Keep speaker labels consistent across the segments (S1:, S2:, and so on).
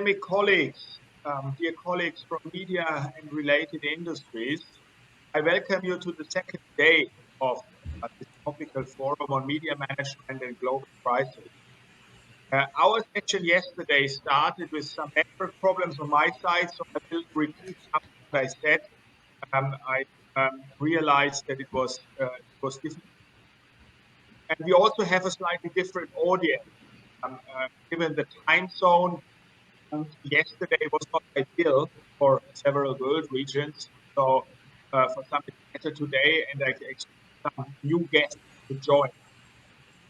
S1: academic colleagues, dear colleagues from media and related industries, I welcome you to the second day of this topical forum on media management and global crisis. Our session yesterday started with some network problems on my side, so I will repeat what I said. I realized that it was difficult. And we also have a slightly different audience. Given the time zone, yesterday was not ideal for several world regions. So for some it's better today, and I expect some new guests to join.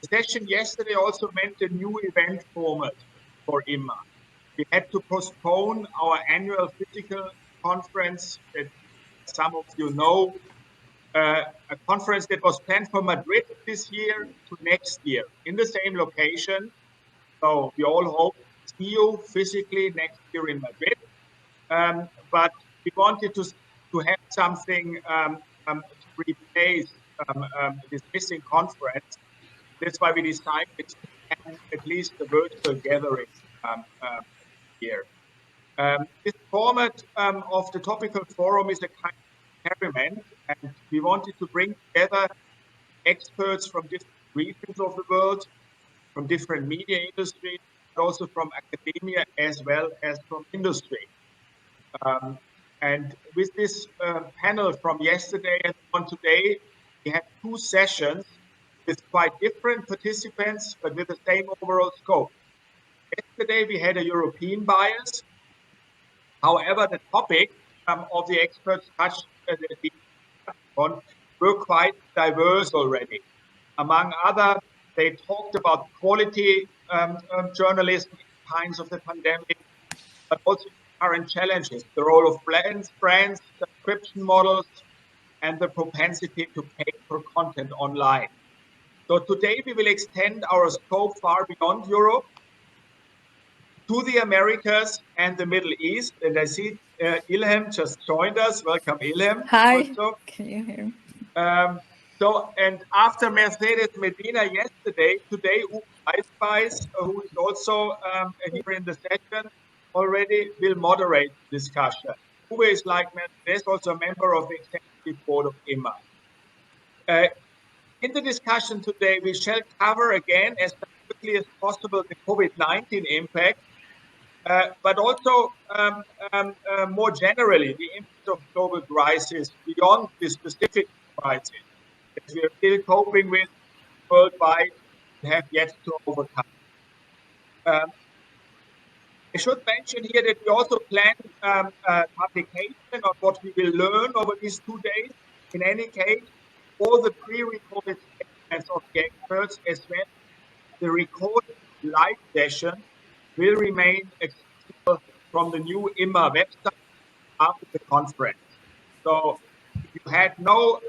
S1: The session yesterday also meant a new event format for IMA. We had to postpone our annual physical conference that some of you know, a conference that was planned for Madrid this year to next year in the same location. So we all hope to see you physically next year in Madrid. But we wanted to have something to replace this missing conference. That's why we decided to have at least a virtual gathering here. This format of the topical forum is a kind of experiment, and we wanted to bring together experts from different regions of the world, from different media industries, but also from academia as well as from industry. And with this panel from yesterday and on today, we had two sessions with quite different participants, but with the same overall scope. Yesterday, we had a European bias. However, the topic of the experts touched on were quite diverse already. Among other, they talked about quality journalism in times of the pandemic, but also current challenges, the role of brands, subscription models, and the propensity to pay for content online. So today we will extend our scope far beyond Europe to the Americas and the Middle East. And I see Ilham just joined us. Welcome, Ilham.
S2: Hi.
S1: Also.
S2: Can you hear me?
S1: And after Mercedes Medina yesterday, today Uwe Eisenbeis, who is also here in the session already, will moderate the discussion. Uwe is, like Mercedes, also a member of the executive board of IMA. In the discussion today, we shall cover again as quickly as possible the COVID-19 impact, but also more generally the impact of global crisis beyond the specific crisis that we are still coping with worldwide and have yet to overcome. I should mention here that we also plan publication of what we will learn over these 2 days. In any case, all the pre-recorded statements of the experts as well as the recorded live session will remain accessible from the new IMA website after the conference. So if you had no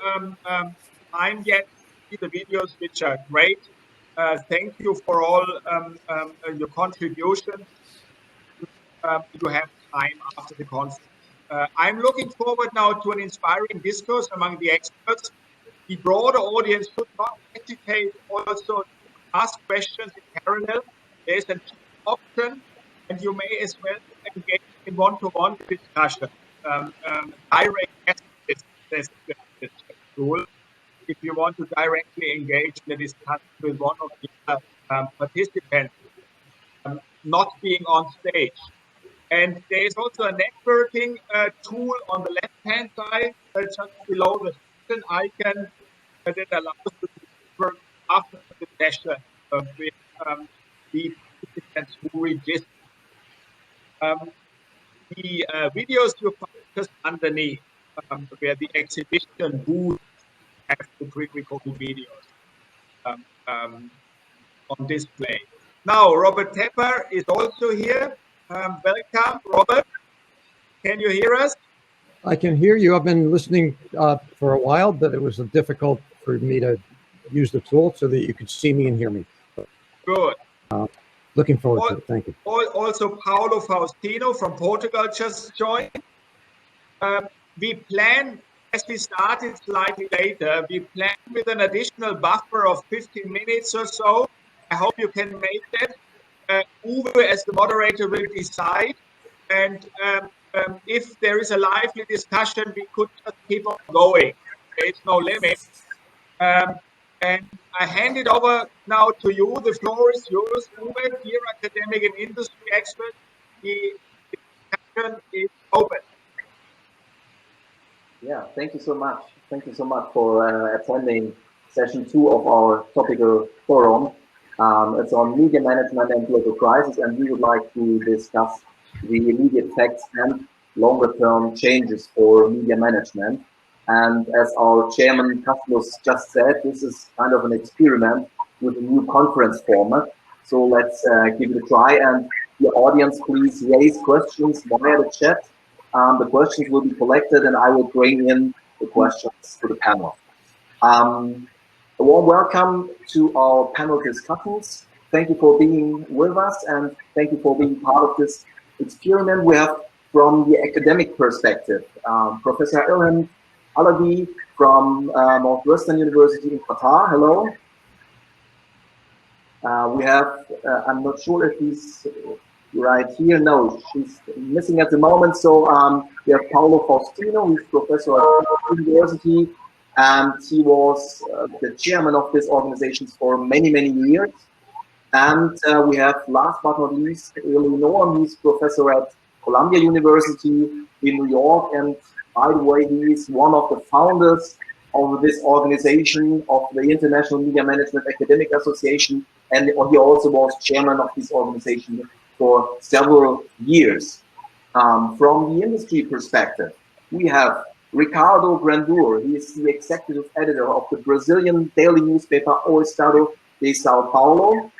S1: time yet to see the videos, which are great, thank you for all your contributions. You have time after the conference. I'm looking forward now to an inspiring discourse among the experts. The broader audience should not hesitate also to ask questions in parallel. There's an option, and you may as well engage in one-to-one discussion. Direct messages is rule. If you want to directly engage in the discussion with one of the participants, not being on stage. And there is also a networking tool on the left-hand side, just below the session icon, that allows you to work after the session with the participants who register. The videos you find just underneath, where the exhibition booth has the pre-recorded videos on display. Now, Robert Tepper is also here. Welcome, Robert. Can you hear us?
S3: I can hear you. I've been listening for a while, but it was difficult for me to use the tool so that you could see me and hear me.
S1: Good.
S3: Looking forward to it. Thank you.
S1: Also, Paulo Faustino from Portugal just joined. We plan, as we started slightly later, we plan with an additional buffer of 15 minutes or so. I hope you can make that. Uwe, as the moderator, will decide. And if there is a lively discussion, we could just keep on going. There is no limit. And I hand it over now to you. The floor is yours, Uwe, dear academic and industry expert. The discussion is open.
S2: Yeah, thank you so much. Thank you so much for attending session 2 of our topical forum. It's on media management and global crisis, and we would like to discuss the immediate effects and longer-term changes for media management. And as our chairman Carlos just said, this is kind of an experiment with a new conference format. So let's give it a try. And the audience, please raise questions via the chat. The questions will be collected, and I will bring in the questions to the panel. A warm welcome to our panel discussions. Thank you for being with us, and thank you for being part of this experiment. We have, from the academic perspective, Professor Ilham Alabi from Northwestern University in Qatar. Hello. We have, I'm not sure if he's right here. No, she's missing at the moment. So we have Paolo Faustino, who's professor at the university, and he was the chairman of this organization for many, many years. And we have, last but not least, Eli Noam, who's professor at Columbia University in New York. And by the way, he is one of the founders of this organization, of the International Media Management Academic Association, and he also was chairman of this organization for several years. From the industry perspective, we have Ricardo Grandur. He is the executive editor of the Brazilian daily newspaper O Estado de Sao Paulo.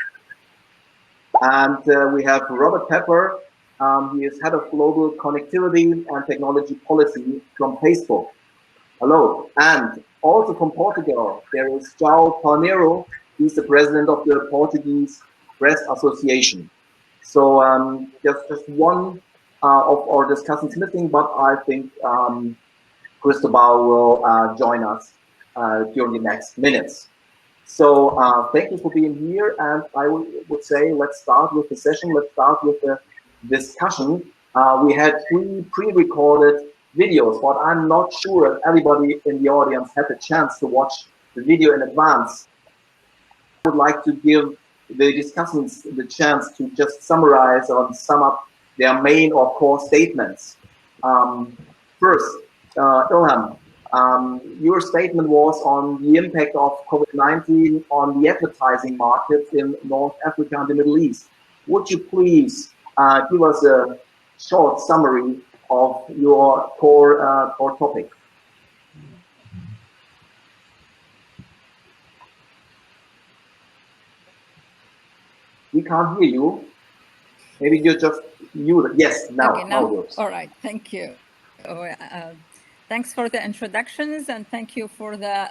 S2: And we have Robert Pepper. He is head of global connectivity and technology policy from Facebook. Hello. And also from Portugal, there is João Palmeiro. He's the president of the Portuguese Press Association. So just one of our discussants missing, but I think Cristobal will join us during the next minutes. So thank you for being here, and I would say let's start with the session. Let's start with the discussion. We had 3 pre-recorded videos, but I'm not sure if everybody in the audience had the chance to watch the video in advance. I would like to give the discussants the chance to just summarize or sum up their main or core statements. First, Ilham, your statement was on the impact of COVID-19 on the advertising market in North Africa and the Middle East. Would you please give us a short summary of your core topic? We can't hear you. Maybe you're just muted. Yes, now.
S4: Okay, now. All right, thank you. Thanks for the introductions, and thank you for the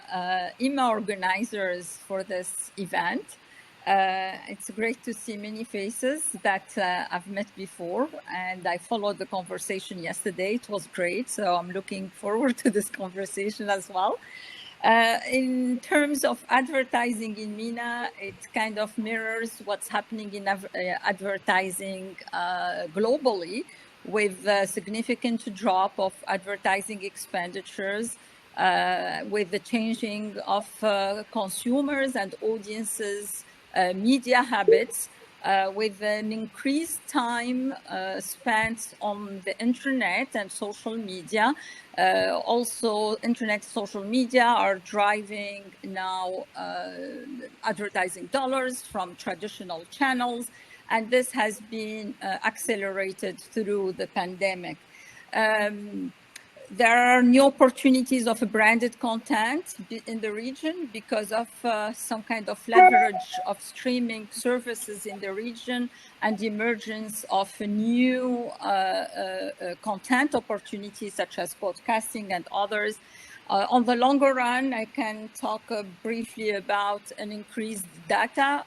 S4: IMA organizers for this event. It's great to see many faces that I've met before, and I followed the conversation yesterday. It was great, so I'm looking forward to this conversation as well. In terms of advertising in MENA, it kind of mirrors what's happening in advertising globally, with a significant drop of advertising expenditures, with the changing of consumers and audiences' media habits, with an increased time spent on the internet and social media. Also, internet, social media are driving now advertising dollars from traditional channels, and this has been accelerated through the pandemic. There are new opportunities of branded content in the region because of some kind of leverage of streaming services in the region and the emergence of new content opportunities such as podcasting and others. On the longer run, I can talk briefly about an increased data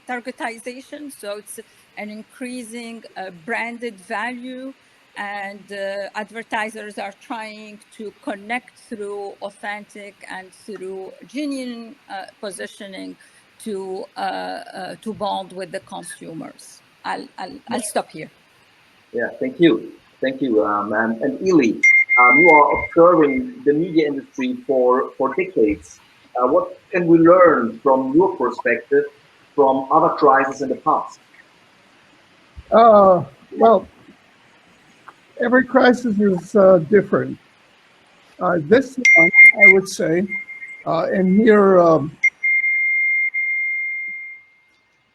S4: targetization. So it's an increasing branded value, and advertisers are trying to connect through authentic and through genuine positioning to bond with the consumers. I'll stop here.
S2: Yeah, thank you. And Ili, you are observing the media industry for decades. What can we learn from your perspective from other crises in the past?
S5: Well, every crisis is different. This one, I would say, and here,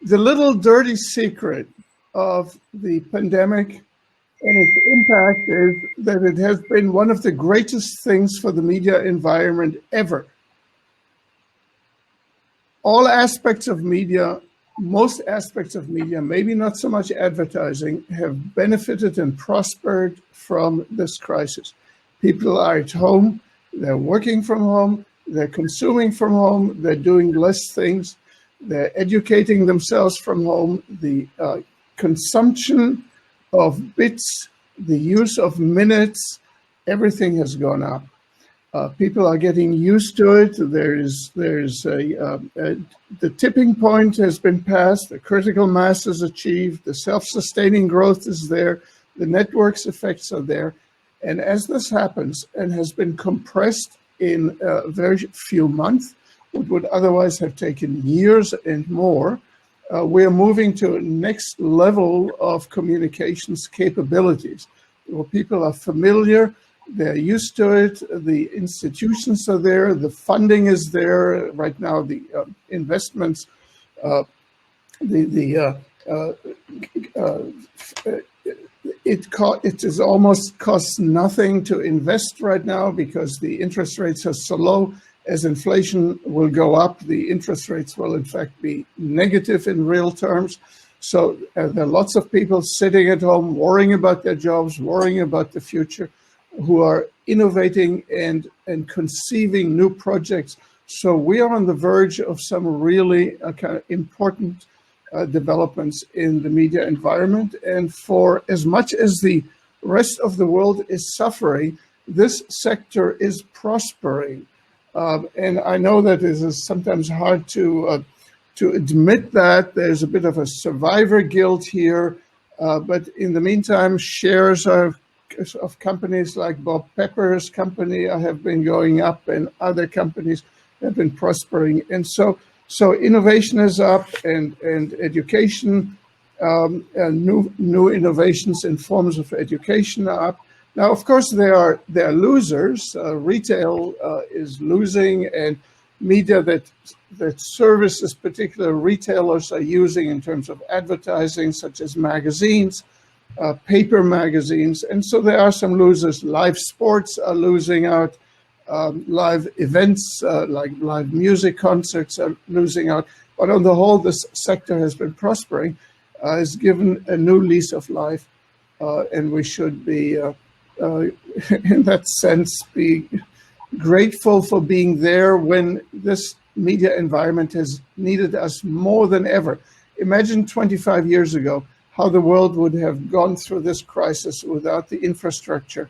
S5: the little dirty secret of the pandemic and its impact is that it has been one of the greatest things for the media environment ever. All aspects of media, most aspects of media, maybe not so much advertising, have benefited and prospered from this crisis. People are at home, they're working from home, they're consuming from home, they're doing less things, they're educating themselves from home. The consumption of bits, the use of minutes, everything has gone up. People are getting used to it. The tipping point has been passed, the critical mass is achieved, the self-sustaining growth is there, the networks effects are there. And as this happens and has been compressed in very few months, what would otherwise have taken years and more, we're moving to a next level of communications capabilities, where people are familiar, they're used to it, the institutions are there, the funding is there. Right now, the investments, it is almost costs nothing to invest right now because the interest rates are so low. As inflation will go up, the interest rates will in fact be negative in real terms. So there are lots of people sitting at home worrying about their jobs, worrying about the future, who are innovating and conceiving new projects. So we are on the verge of some really kind of important developments in the media environment. And for as much as the rest of the world is suffering, this sector is prospering. And I know that it is sometimes hard to admit that. There's a bit of a survivor guilt here. But in the meantime, shares of companies like Bob Pepper's company have been going up, and other companies have been prospering. And so innovation is up, and education, and new innovations in forms of education are up. Now, of course, there are losers. Retail is losing, and media that services particular retailers are using in terms of advertising, such as magazines, paper magazines. And so there are some losers. Live sports are losing out. Live events like live music concerts are losing out. But on the whole, this sector has been prospering, has given a new lease of life, and we should be, in that sense, be grateful for being there when this media environment has needed us more than ever. Imagine 25 years ago how the world would have gone through this crisis without the infrastructure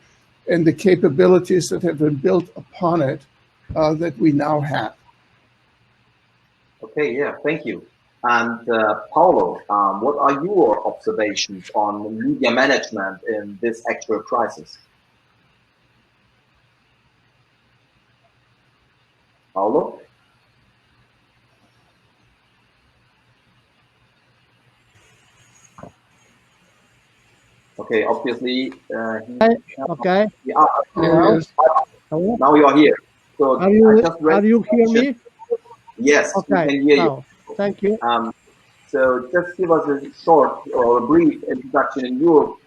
S5: and the capabilities that have been built upon it that we now have.
S2: Okay, yeah, thank you. And Paulo, what are your observations on media management in this actual crisis? Paulo? Okay, obviously.
S6: Okay.
S2: Yeah,
S6: Hello?
S2: now you are here. So
S6: Are you hear me?
S2: Yes,
S6: Okay.
S2: we can hear you.
S6: Thank you.
S2: So just give us a short or a brief introduction in your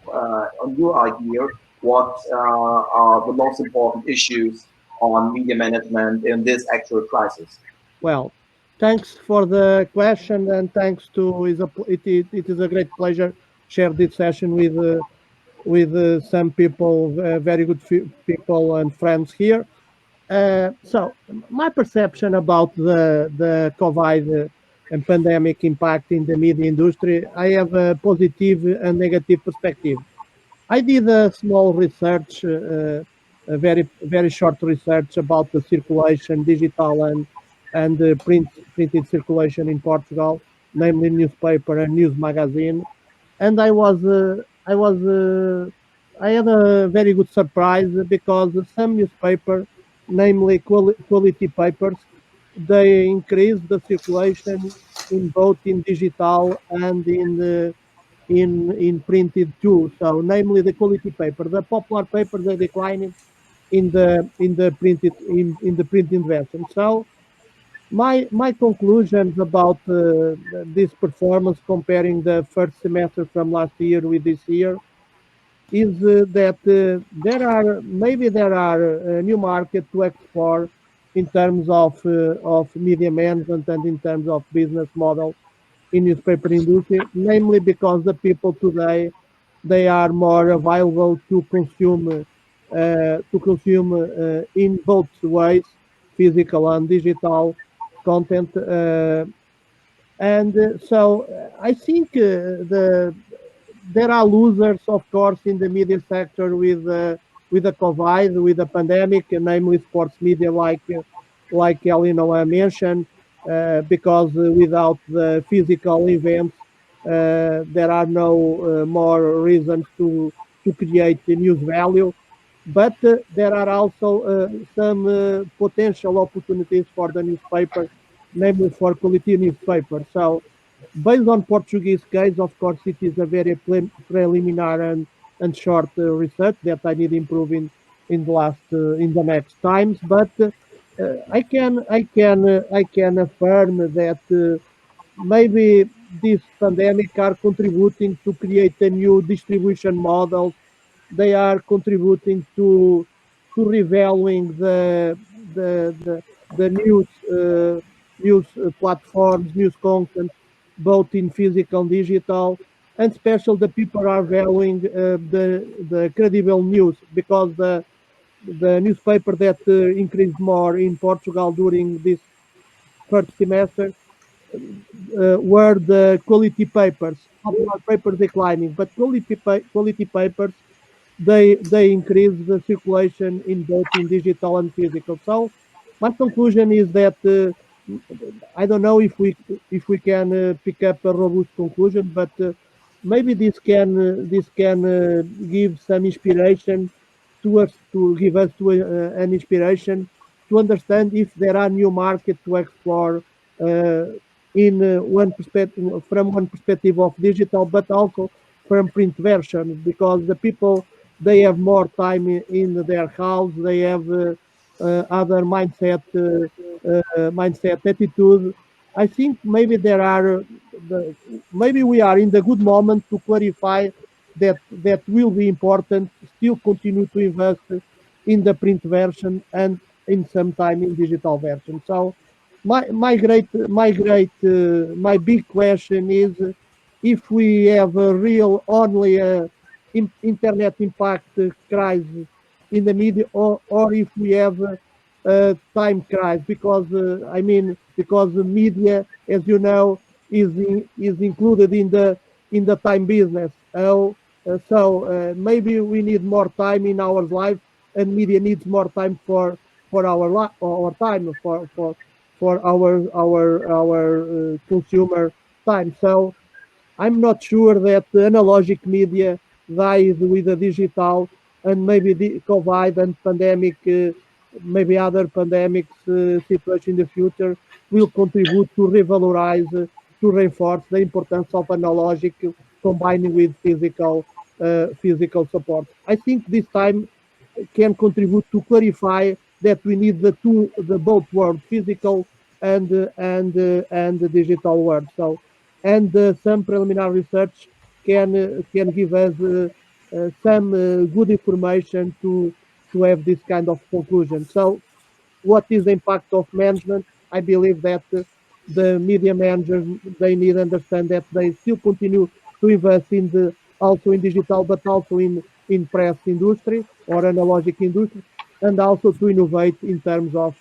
S2: on your idea. What are the most important issues on media management in this actual crisis?
S6: Well, thanks for the question, and thanks to it is a great pleasure share this session with some people, very good people and friends here. So my perception about the COVID and pandemic impact in the media industry, I have a positive and negative perspective. I did a small research, a very short research about the circulation, digital and printed circulation in Portugal, namely newspaper and news magazine. And I had a very good surprise because some newspaper, namely quality papers, they increased the circulation in both in digital and in printed too. So, namely the quality paper, the popular paper, they declined in the printed version. So my conclusions about this performance comparing the first semester from last year with this year is that there are a new market to explore in terms of media management and in terms of business model in newspaper industry, namely because the people today they are more available to consume in both ways, physical and digital content. I think there are losers, of course, in the media sector with the COVID, with the pandemic, and namely sports media, like Elena mentioned, because without the physical events, there are no more reasons to create news value. But there are also some potential opportunities for the newspaper, namely for quality newspaper. So, based on Portuguese case, of course, it is a very preliminary and short research that I need improving in the next times. But I can affirm that maybe this pandemic are contributing to create a new distribution model. They are contributing to revealing the news platforms, news content, both in physical and digital, and special the people are valuing the credible news because the newspaper that increased more in Portugal during this first semester were the quality papers. Popular papers declining, but quality papers they increase the circulation in both in digital and physical. So my conclusion is that I don't know if we can pick up a robust conclusion, but maybe this can give some inspiration to us to give us an inspiration to understand if there are new markets to explore in one perspective from one perspective of digital, but also from print version because the people they have more time in their house, they have other mindset attitude. I think maybe maybe we are in the good moment to clarify that will be important. Still continue to invest in the print version and in some time in digital version. So my big question is if we have a real only internet impact crisis in the media or if we have a time crisis because because the media as you know is included in the time business. Maybe we need more time in our life and media needs more time for our time for our consumer time. So I'm not sure that the analogic media dies with the digital and maybe the COVID and pandemic, maybe other pandemics situation in the future will contribute to revalorize, to reinforce the importance of analogic combining with physical support. I think this time can contribute to clarify that we need the both world, physical and the digital world. So, and some preliminary research can give us some good information to have this kind of conclusion. So, what is the impact of management? I believe that the media managers they need to understand that they still continue to invest in the also in digital, but also in press industry or analogic industry, and also to innovate in terms of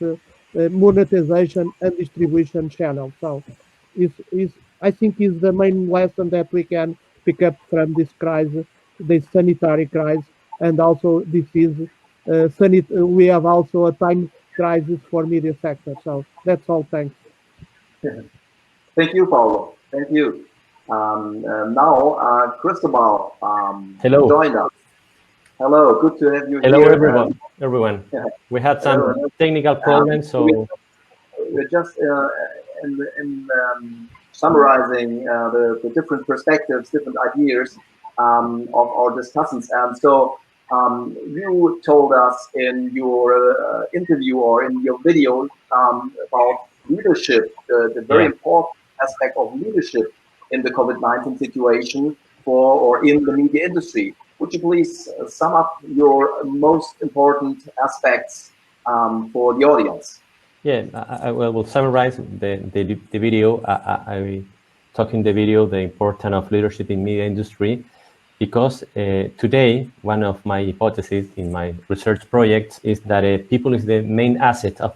S6: monetization and distribution channels. So, is I think is the main lesson that we can pick up from this crisis, this sanitary crisis, and also this is we have also a crisis for media sector. So that's all. Thanks.
S2: Thank you, Paulo. Thank you. Now, Cristobal
S7: Hello.
S2: joined us. Hello, good to have you
S7: Hello,
S2: here.
S7: everyone. We had some technical problems, so
S2: we're just summarizing the different perspectives, different ideas of our discussants. And so you told us in your interview or in your video about leadership, the very important aspect of leadership in the COVID-19 situation or in the media industry. Would you please sum up your most important aspects for the audience?
S7: Yeah, I will summarize the video. I talk in the video the importance of leadership in media industry, because today one of my hypotheses in my research projects is that people is the main asset of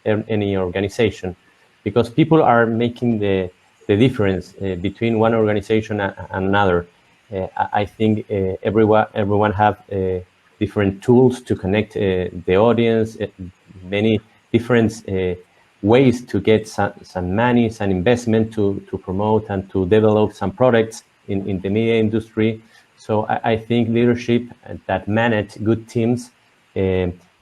S7: any organization, because people are making the difference between one organization and another. I think everyone have different tools to connect the audience, many different ways to get some money, some investment to promote and to develop some products in the media industry. So I think leadership that manage good teams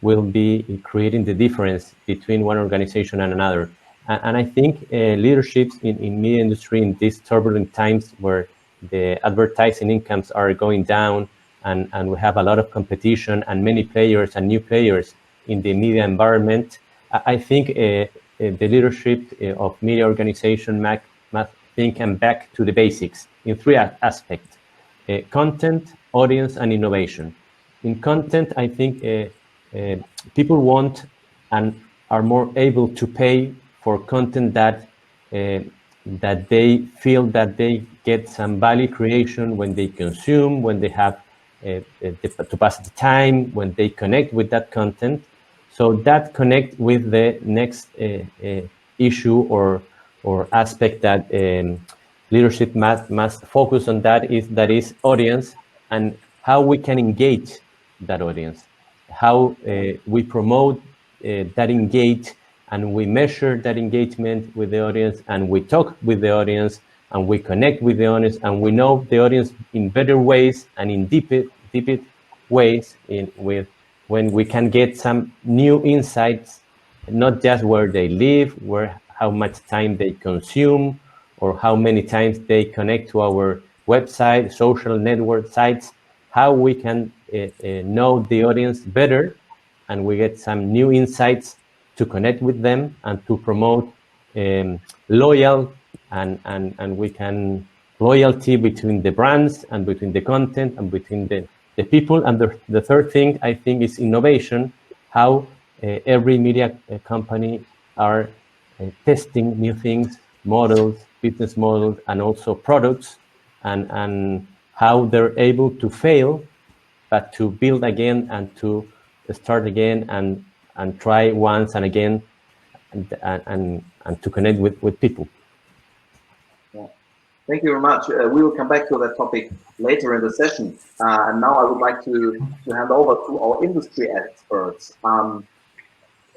S7: will be creating the difference between one organization and another. And I think leadership in media industry in these turbulent times where the advertising incomes are going down and we have a lot of competition and many players and new players in the media environment, I think the leadership of media organization must think and back to the basics in three aspects: content, audience, and innovation. In content, I think people want and are more able to pay for content that they feel that they get some value creation when they consume, when they have to pass the time, when they connect with that content. So that connect with the next issue or aspect that leadership must focus on, that is audience, and how we can engage that audience, how we promote that engage, and we measure that engagement with the audience, and we talk with the audience, and we connect with the audience, and we know the audience in better ways and in deeper ways when we can get some new insights, not just where they live, how much time they consume, or how many times they connect to our website, social network sites, how we can know the audience better, and we get some new insights to connect with them and to promote loyal and we can loyalty between the brands and between the content and between the people. And the third thing, I think, is innovation, how every media company are testing new things, models, business models, and also products, and how they're able to fail, but to build again and to start again and try once and again and to connect with people.
S2: Yeah. Thank you very much. We will come back to that topic later in the session. And now I would like to hand over to our industry experts.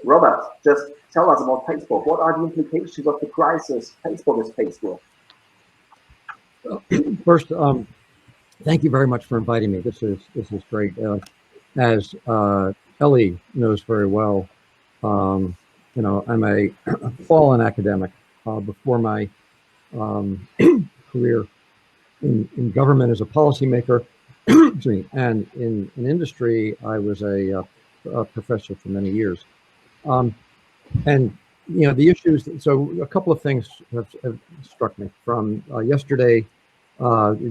S2: Robert, just tell us about Facebook. What are the implications of the crisis Facebook is faced with?
S3: First, thank you very much for inviting me. This is great. As Ellie knows very well, I'm a fallen academic. Before my career in government as a policymaker, and in industry, I was a professor for many years. And the issues. So a couple of things have struck me from yesterday.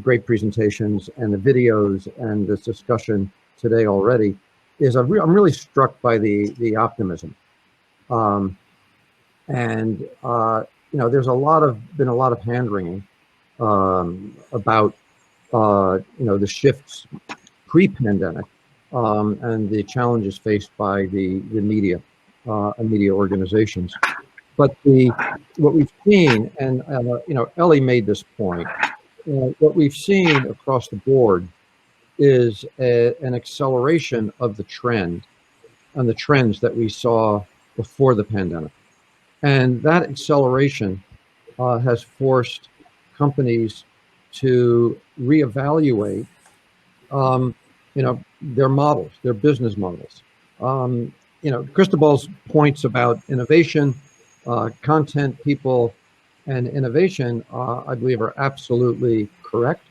S3: Great presentations and the videos and this discussion today already is I'm really struck by the optimism, and there's been a lot of hand wringing about the shifts pre-pandemic and the challenges faced by the media and media organizations. But what we've seen, and Ellie made this point, what we've seen across the board is an acceleration of the trend and the trends that we saw before the pandemic. And that acceleration has forced companies to reevaluate, their models, their business models. Cristobal's points about innovation, content, people, and innovation, I believe, are absolutely correct.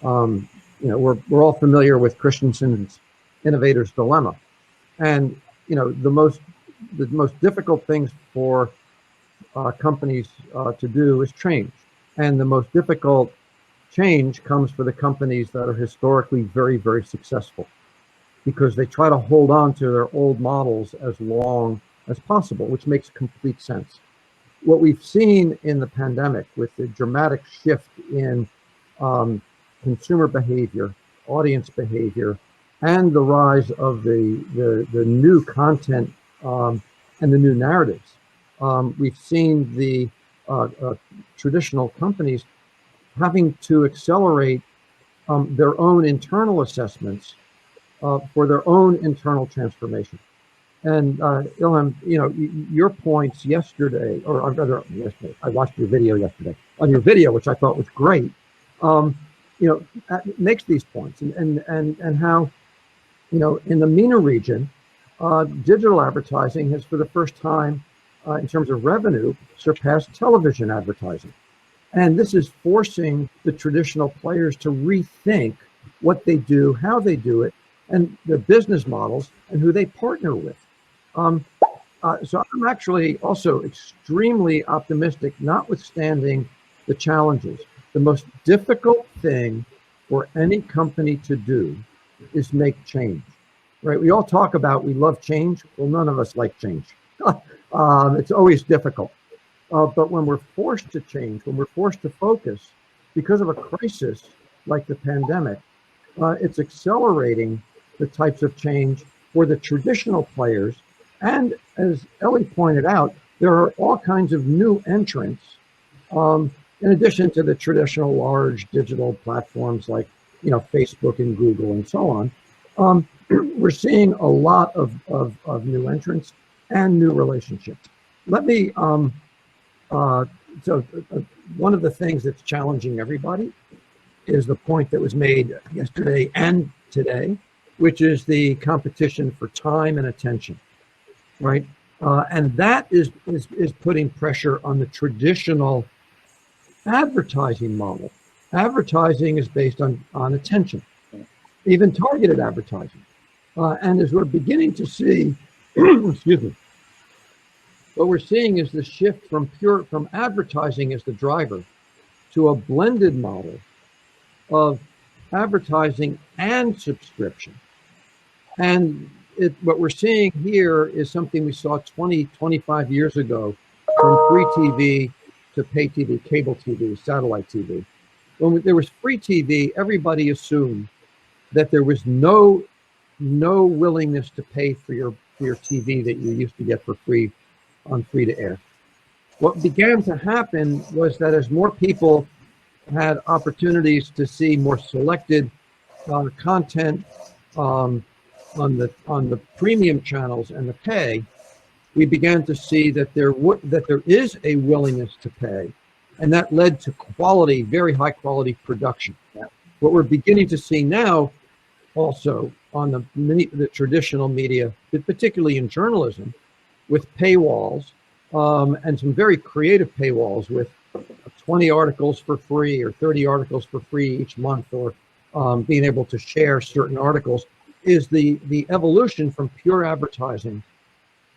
S3: We're all familiar with Christensen's innovator's dilemma, and the most difficult things for companies to do is change, and the most difficult change comes for the companies that are historically very, very successful, because they try to hold on to their old models as long as possible, which makes complete sense. What we've seen in the pandemic with the dramatic shift in consumer behavior, audience behavior, and the rise of the new content and the new narratives, we've seen the traditional companies having to accelerate their own internal assessments for their own internal transformation. And Ilham, your points yesterday, or rather yesterday, I watched your video yesterday, on your video, which I thought was great, makes these points, and how, in the MENA region, digital advertising has, for the first time, in terms of revenue, surpassed television advertising. And this is forcing the traditional players to rethink what they do, how they do it, and their business models, and who they partner with. So I'm actually also extremely optimistic, notwithstanding the challenges. The most difficult thing for any company to do is make change, right? We all talk about we love change. Well, none of us like change. It's always difficult. But when we're forced to change, when we're forced to focus because of a crisis like the pandemic, it's accelerating the types of change for the traditional players. And as Ellie pointed out, there are all kinds of new entrants, in addition to the traditional large digital platforms like, Facebook and Google and so on. We're seeing a lot of new entrants and new relationships. Let me, one of the things that's challenging everybody is the point that was made yesterday and today, which is the competition for time and attention, right? And that is putting pressure on the traditional advertising model. Advertising is based on attention, even targeted advertising. And as we're beginning to see, excuse me, what we're seeing is the shift from advertising as the driver to a blended model of advertising and subscription. And what we're seeing here is something we saw 20, 25 years ago from free TV to pay TV, cable TV, satellite TV. When there was free TV, everybody assumed that there was no willingness to pay for your TV that you used to get for free on free to air. What began to happen was that as more people had opportunities to see more selected content on the premium channels and the pay, we began to see that there is a willingness to pay, and that led to quality, very high quality production. What we're beginning to see now, also on the traditional media, but particularly in journalism, with paywalls and some very creative paywalls with 20 articles for free or 30 articles for free each month, or being able to share certain articles, is the evolution from pure advertising.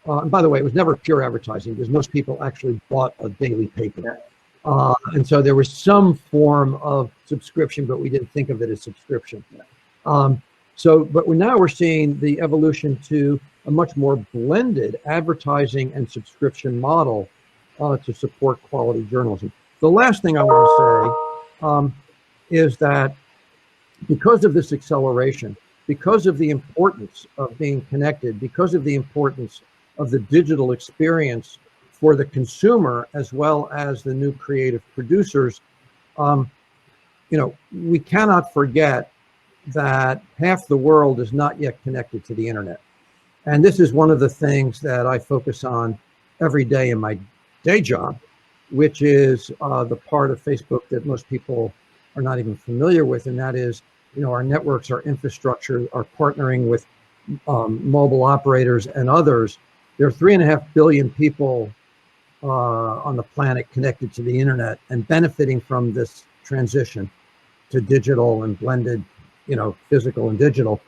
S3: And by the way, it was never pure advertising because most people actually bought a daily paper. And so there was some form of subscription, but we didn't think of it as subscription. But now we're seeing the evolution to a much more blended advertising and subscription model to support quality journalism. The last thing I want to say is that because of this acceleration, because of the importance of being connected, because of the importance of the digital experience for the consumer as well as the new creative producers, we cannot forget that half the world is not yet connected to the internet. And this is one of the things that I focus on every day in my day job, which is the part of Facebook that most people are not even familiar with, and that is, our networks, our infrastructure, are partnering with mobile operators and others. There are 3.5 billion people on the planet connected to the internet and benefiting from this transition to digital and blended, physical and digital.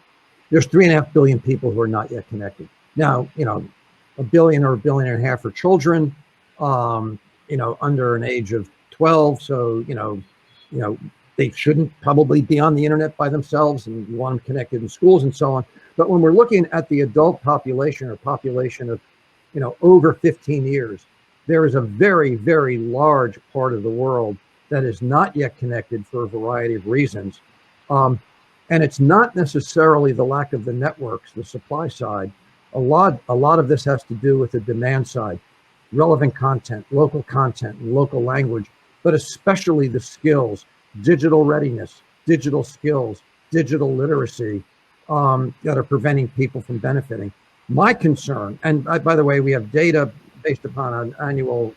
S3: There's 3.5 billion people who are not yet connected. Now, 1 billion or 1.5 billion are children, under an age of 12. So, they shouldn't probably be on the internet by themselves, and you want them connected in schools and so on. But when we're looking at the adult population, or population of, over 15 years, there is a very, very large part of the world that is not yet connected for a variety of reasons. And it's not necessarily the lack of the networks, the supply side. A lot of this has to do with the demand side, relevant content, local language, but especially the skills, digital readiness, digital skills, digital literacy that are preventing people from benefiting. My concern, and by the way, we have data based upon an annual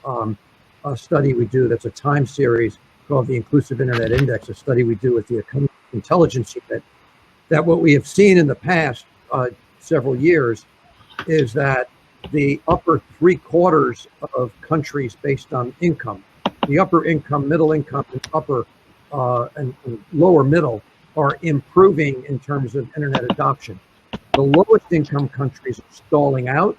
S3: study we do that's a time series called the Inclusive Internet Index, a study we do with the Intelligence Unit, that what we have seen in the past several years is that the upper 3/4 of countries based on income, the upper income, middle income, and upper and lower middle are improving in terms of internet adoption. The lowest income countries are stalling out,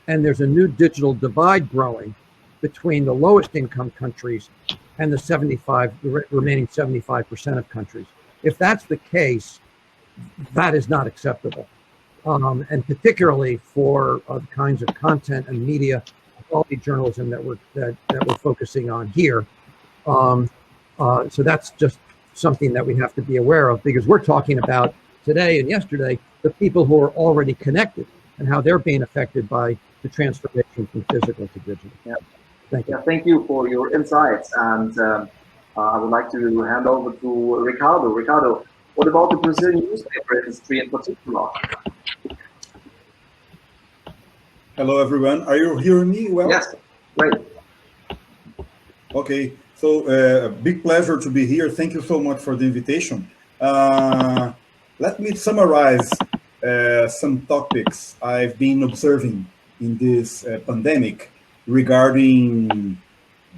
S3: and there's a new digital divide growing between the lowest income countries and the remaining 75% of countries. If that's the case, that is not acceptable. And particularly for the kinds of content and media, quality journalism that we're focusing on here. So that's just something that we have to be aware of, because we're talking about today and yesterday the people who are already connected and how they're being affected by the transformation from physical to digital.
S2: Yeah.
S3: Thank you.
S2: Yeah, thank you for your insights. And I would like to hand over to Ricardo. Ricardo, what about the Brazilian newspaper industry in particular?
S8: Hello, everyone. Are you hearing me well?
S2: Yes, great.
S8: Okay, so a big pleasure to be here. Thank you so much for the invitation. Let me summarize some topics I've been observing in this pandemic regarding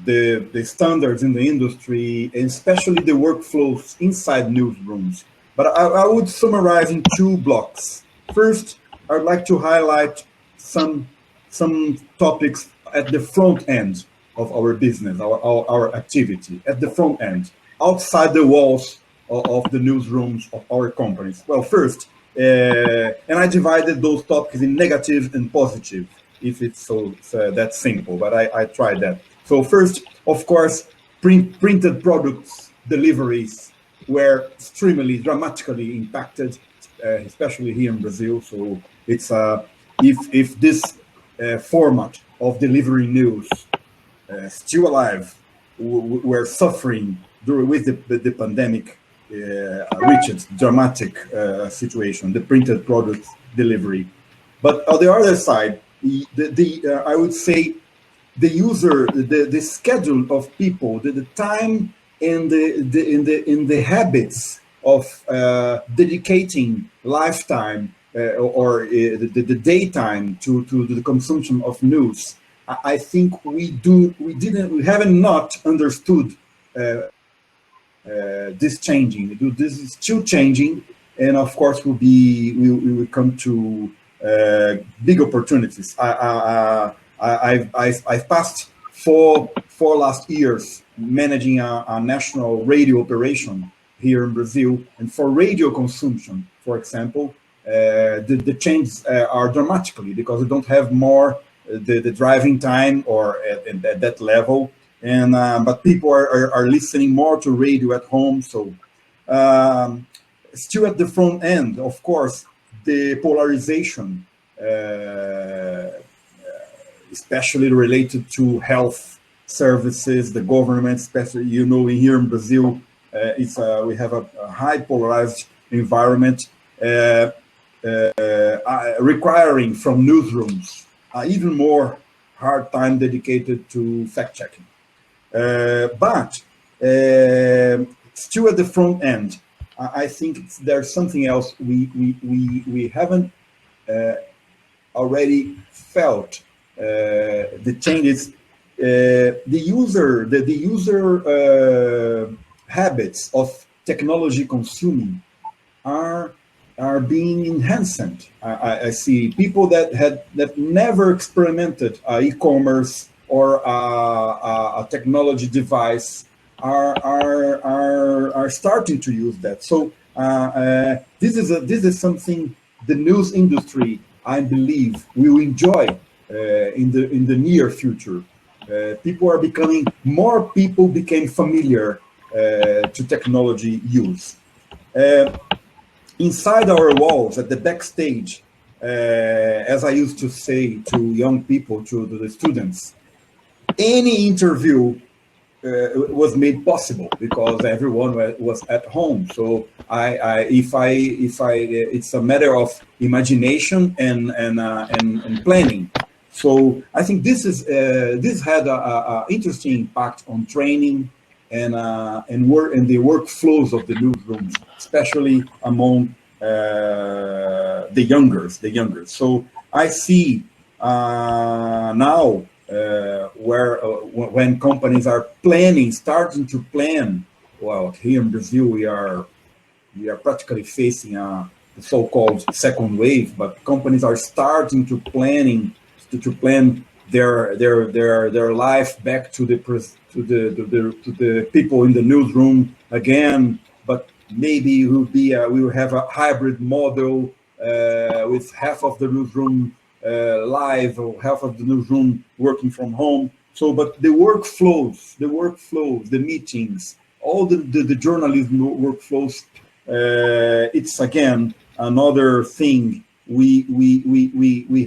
S8: the standards in the industry, and especially the workflows inside newsrooms. But I would summarize in 2 blocks. First, I'd like to highlight some topics at the front end of our business, our activity, at the front end, outside the walls of the newsrooms of our companies. Well, first, and I divided those topics in negative and positive, if it's that simple, but I tried that. So first, of course, printed products deliveries were extremely dramatically impacted, especially here in Brazil. So it's if this format of delivering news still alive, were suffering with the pandemic, reached dramatic situation, the printed product delivery. But on the other side, I would say the user, the schedule of people, the time and the habits of dedicating lifetime or the daytime to the consumption of news. I think we haven't not understood this changing. This is still changing, and of course we will come to big opportunities. I've passed four last years managing a national radio operation here in Brazil, and for radio consumption, for example, the changes are dramatically, because we don't have more the driving time or at that level, and but people are listening more to radio at home. So still at the front end, of course, the polarization, especially related to health services, the government, especially, here in Brazil, we have a high polarized environment. requiring from newsrooms even more hard time dedicated to fact-checking. But still at the front end, I think there's something else we haven't already felt. The changes, the user habits of technology consuming are being enhanced. I see people that never experimented e-commerce or a technology device are starting to use that. So this is something the news industry, I believe, will enjoy in the near future. More people became familiar to technology use. Inside our walls, at the backstage, as I used to say to young people, to the students, any interview was made possible because everyone was at home. So it's a matter of imagination and planning. So I think this had a interesting impact on training and the workflows of the newsrooms, especially among the younger. So I see now when companies are starting to plan. Well, here in Brazil we are practically facing the so-called second wave, but companies are starting to plan their life back to the people in the newsroom again. But maybe we will have a hybrid model with half of the newsroom live or half of the newsroom working from home. So, but the workflows, the meetings, all the journalism workflows, it's again another thing we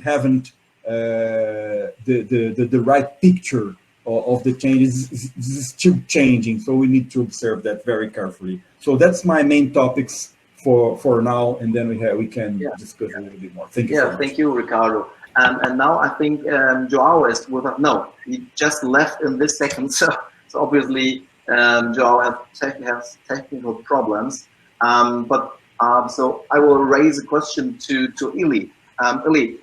S8: haven't the right picture of the changes. Is still changing, so we need to observe that very carefully. So that's my main topics for now, and then we can discuss a little bit more. Thank you.
S2: Yeah, thank you, Ricardo. And now I think Joao is with us. No, he just left in this second. So obviously Joao has technical problems. So I will raise a question to Ili. Ili,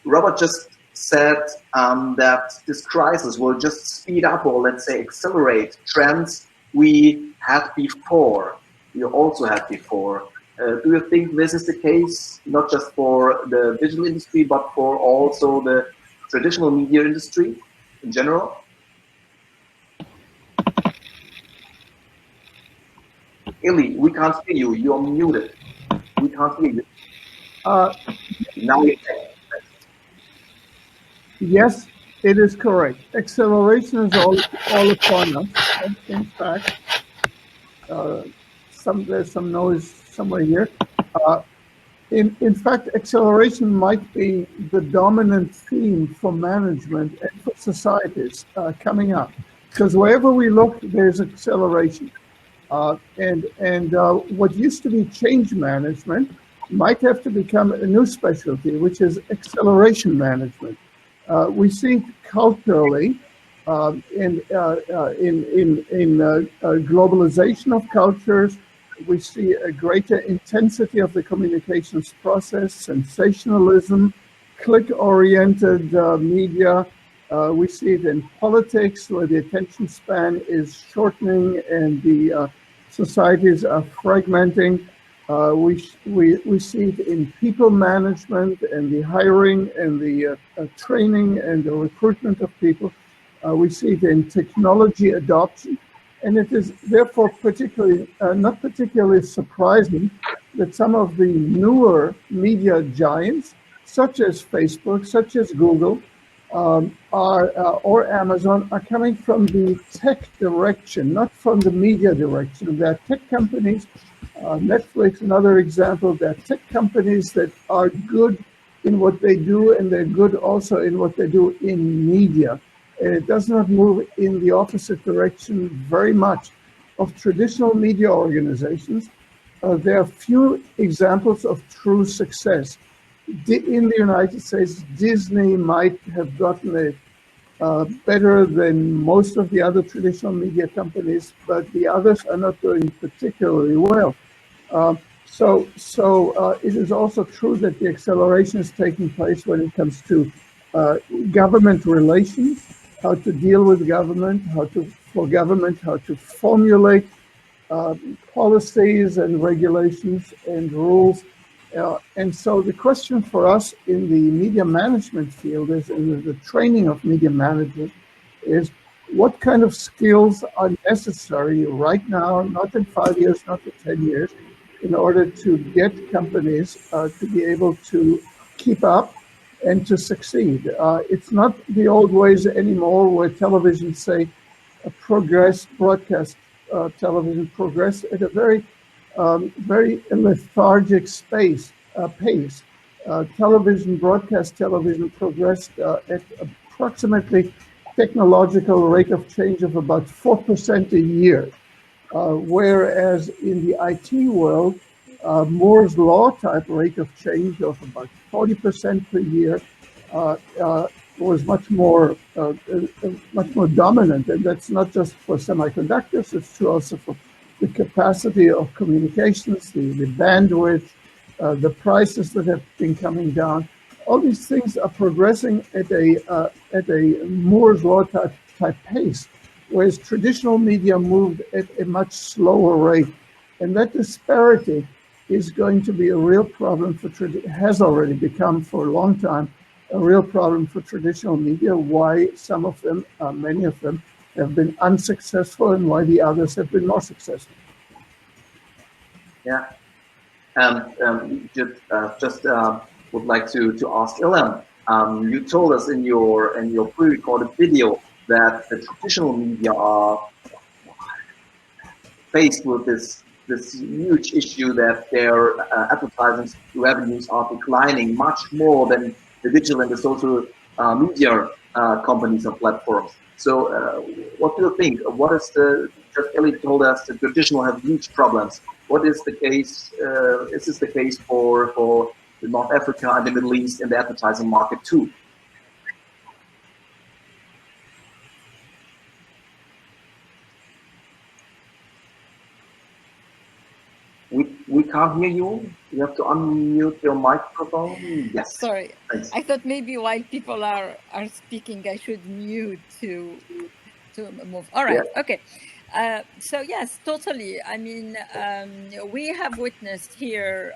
S2: Robert just said that this crisis will just speed up, or let's say accelerate, trends we had before. We also had before. Do you think this is the case, not just for the digital industry, but for also the traditional media industry in general? Ili, we can't hear you. You're muted. We can't hear you. Now you can.
S5: Yes, it is correct. Acceleration is all upon us. In fact, there's some noise somewhere here. In fact, acceleration might be the dominant theme for management and for societies coming up, because wherever we look, there's acceleration. What used to be change management might have to become a new specialty, which is acceleration management. We see culturally in globalization of cultures. We see a greater intensity of the communications process, sensationalism, click-oriented media. We see it in politics, where the attention span is shortening and the societies are fragmenting. We see it in people management and the hiring and the training and the recruitment of people. We see it in technology adoption. And it is therefore not particularly surprising that some of the newer media giants, such as Facebook, such as Google, or Amazon, are coming from the tech direction, not from the media direction. They're tech companies, Netflix, another example, they're tech companies that are good in what they do, and they're good also in what they do in media. And it does not move in the opposite direction very much of traditional media organizations. There are few examples of true success. in the United States, Disney might have gotten it better than most of the other traditional media companies, but the others are not doing particularly well. So it is also true that the acceleration is taking place when it comes to government relations, how to deal with government, how to formulate policies and regulations and rules. And so the question for us in the media management field is, in the training of media management, is what kind of skills are necessary right now, not in 5 years, not in 10 years, in order to get companies to be able to keep up and to succeed. It's not the old ways anymore where television, say, broadcast television progressed at a very lethargic pace. Broadcast television progressed at approximately technological rate of change of about 4% a year, whereas in the IT world, Moore's law type rate of change of about 40% per year was much more dominant, and that's not just for semiconductors. It's true also for the capacity of communications, the bandwidth, the prices that have been coming down. All these things are progressing at a Moore's law type pace, whereas traditional media moved at a much slower rate, and that disparity is going to be a real problem has already become for a long time a real problem for traditional media, why some of them, many of them, have been unsuccessful and why the others have been more successful.
S2: Yeah, and just would like to ask Ilham. You told us in your pre-recorded video that the traditional media are faced with this huge issue that their advertising revenues are declining much more than the digital and the social media companies and platforms. So what do you think? What is just Ellie told us the traditional have huge problems. What is the case? Is this the case for North Africa and the Middle East in the advertising market too? We can't hear you. You have to unmute your microphone. Yes.
S4: Sorry.
S2: Thanks.
S4: I thought maybe while people are speaking, I should mute to move. All right. Yeah. Okay. So yes, totally. I mean, we have witnessed here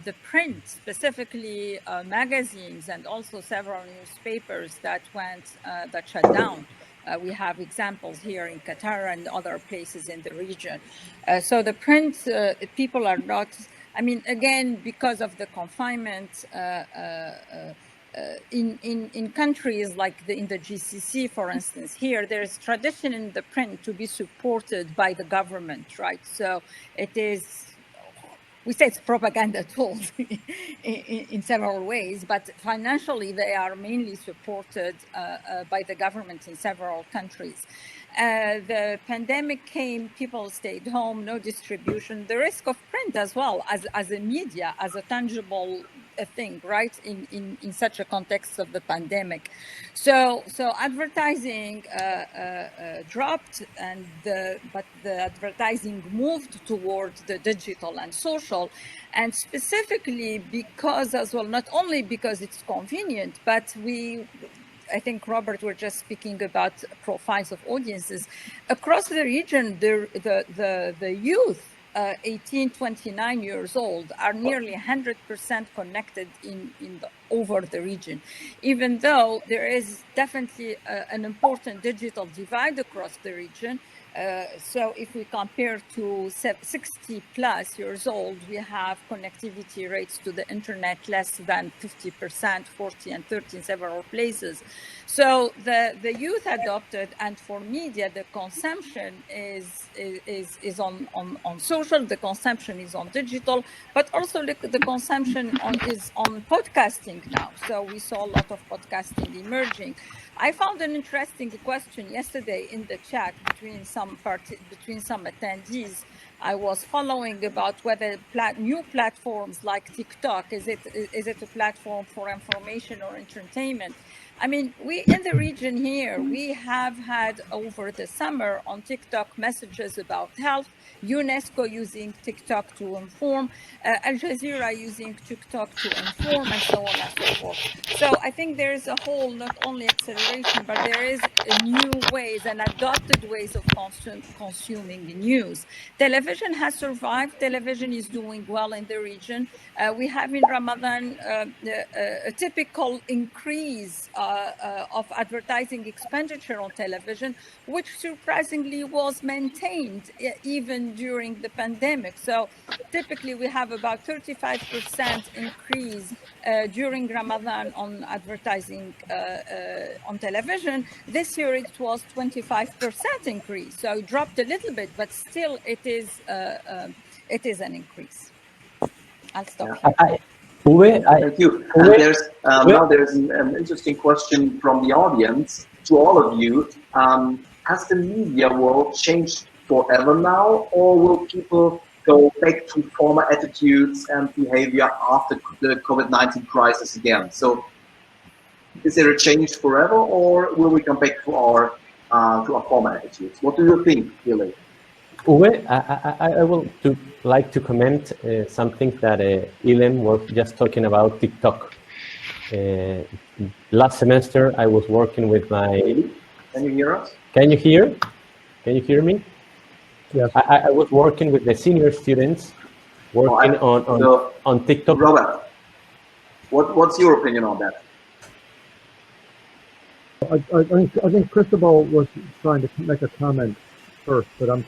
S4: the print, specifically magazines, and also several newspapers that shut down. We have examples here in Qatar and other places in the region. So the print, people are not, I mean, again, because of the confinement, in countries like in the GCC, for instance, here, there's tradition in the print to be supported by the government, right? So it is, we say it's propaganda tools in several ways, but financially they are mainly supported by the government in several countries. The pandemic came, people stayed home, no distribution, the risk of print as well as a media, as a tangible thing, right, in such a context of the pandemic. So advertising dropped, but the advertising moved towards the digital and social, and specifically because as well, not only because it's convenient, but I think, Robert, we're just speaking about profiles of audiences. Across the region, the youth, 18, 29 years old, are nearly 100% connected over the region, even though there is definitely an important digital divide across the region. So if we compare to 60 plus years old, we have connectivity rates to the internet less than 50%, 40 and 30 in several places. So the youth adopted, and for media, the consumption is on social, the consumption is on digital, but also the consumption is on podcasting now. So we saw a lot of podcasting emerging. I found an interesting question yesterday in the chat between some attendees I was following about whether new platforms like TikTok, is it a platform for information or entertainment? I mean, we in the region here, we have had over the summer on TikTok messages about health, UNESCO using TikTok to inform, Al Jazeera using TikTok to inform, and so on and so forth. So I think there is a whole, not only acceleration, but there is new ways and adopted ways of consuming news. Television has survived. Television is doing well in the region. We have in Ramadan a typical increase of advertising expenditure on television, which surprisingly was maintained even during the pandemic. So typically we have about 35% increase during Ramadan on advertising on television. This year it was 25% increase, so it dropped a little bit, but still it is an increase. I'll stop here.
S7: Uwe,
S2: thank you. And there's now there's an interesting question from the audience to all of you. Has the media world changed forever now, or will people go back to former attitudes and behavior after the COVID-19 crisis again? So is there a change forever, or will we come back to our former attitudes? What do you think, Billy?
S7: Uwe, I would like to comment something that Ilem was just talking about TikTok. Last semester, I was working with my...
S2: Can you hear us?
S7: Can you hear? Can you hear me?
S3: Yes.
S7: I was working with the senior students, working on TikTok.
S2: Robert, what's your opinion on that?
S3: I think Cristobal was trying to make a comment first, but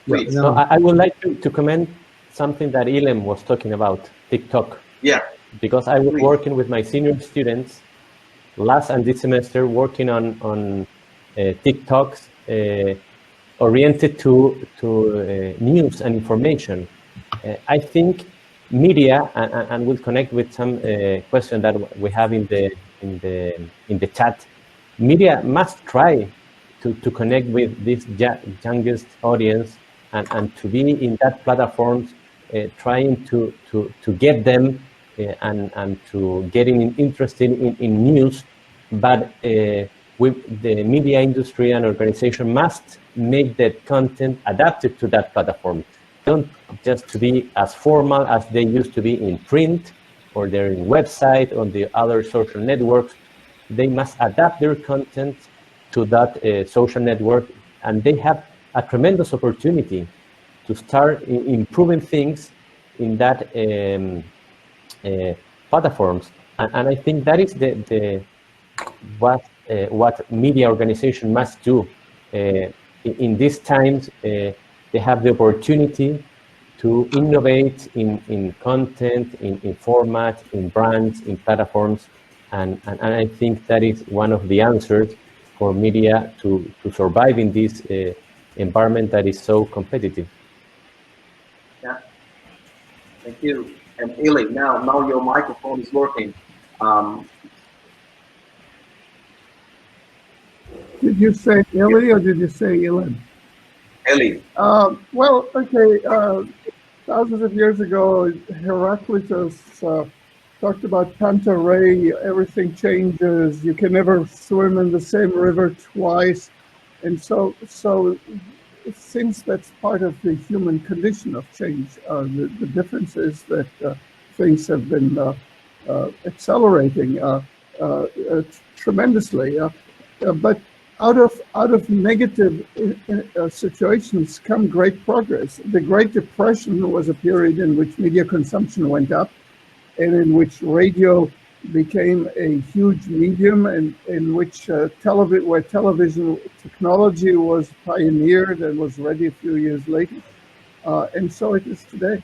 S2: Please.
S7: So I would like to comment something that Ilem was talking about, TikTok.
S2: Yeah.
S7: Because I was working with my senior students last and this semester, working on TikToks oriented to news and information. I think media, and we'll connect with some question that we have in the chat. Media must try to connect with this youngest audience and to be in that platforms, trying to get them and to getting interested in news, but with the media industry and organization must make that content adapted to that platform. Don't just to be as formal as they used to be in print or their website or the other social networks. They must adapt their content to that social network, and they have a tremendous opportunity to start improving things in that platforms. And I think that is what media organization must do. In these times, they have the opportunity to innovate in content, in format, in brands, in platforms, and I think that is one of the answers for media to survive in this environment that is so competitive.
S2: Yeah, thank you. And Eli, now your microphone is working.
S5: Did you say Eli or did you say Ilan?
S2: Eli.
S5: Well, okay. Thousands of years ago, Heraclitus talked about Panta Rei, everything changes. You can never swim in the same river twice. And so it seems that's part of the human condition of change. The difference is that things have been accelerating tremendously. But out of negative situations come great progress. The Great Depression was a period in which media consumption went up, and in which radio became a huge medium, and in which television technology was pioneered and was ready a few years later, and so it is today.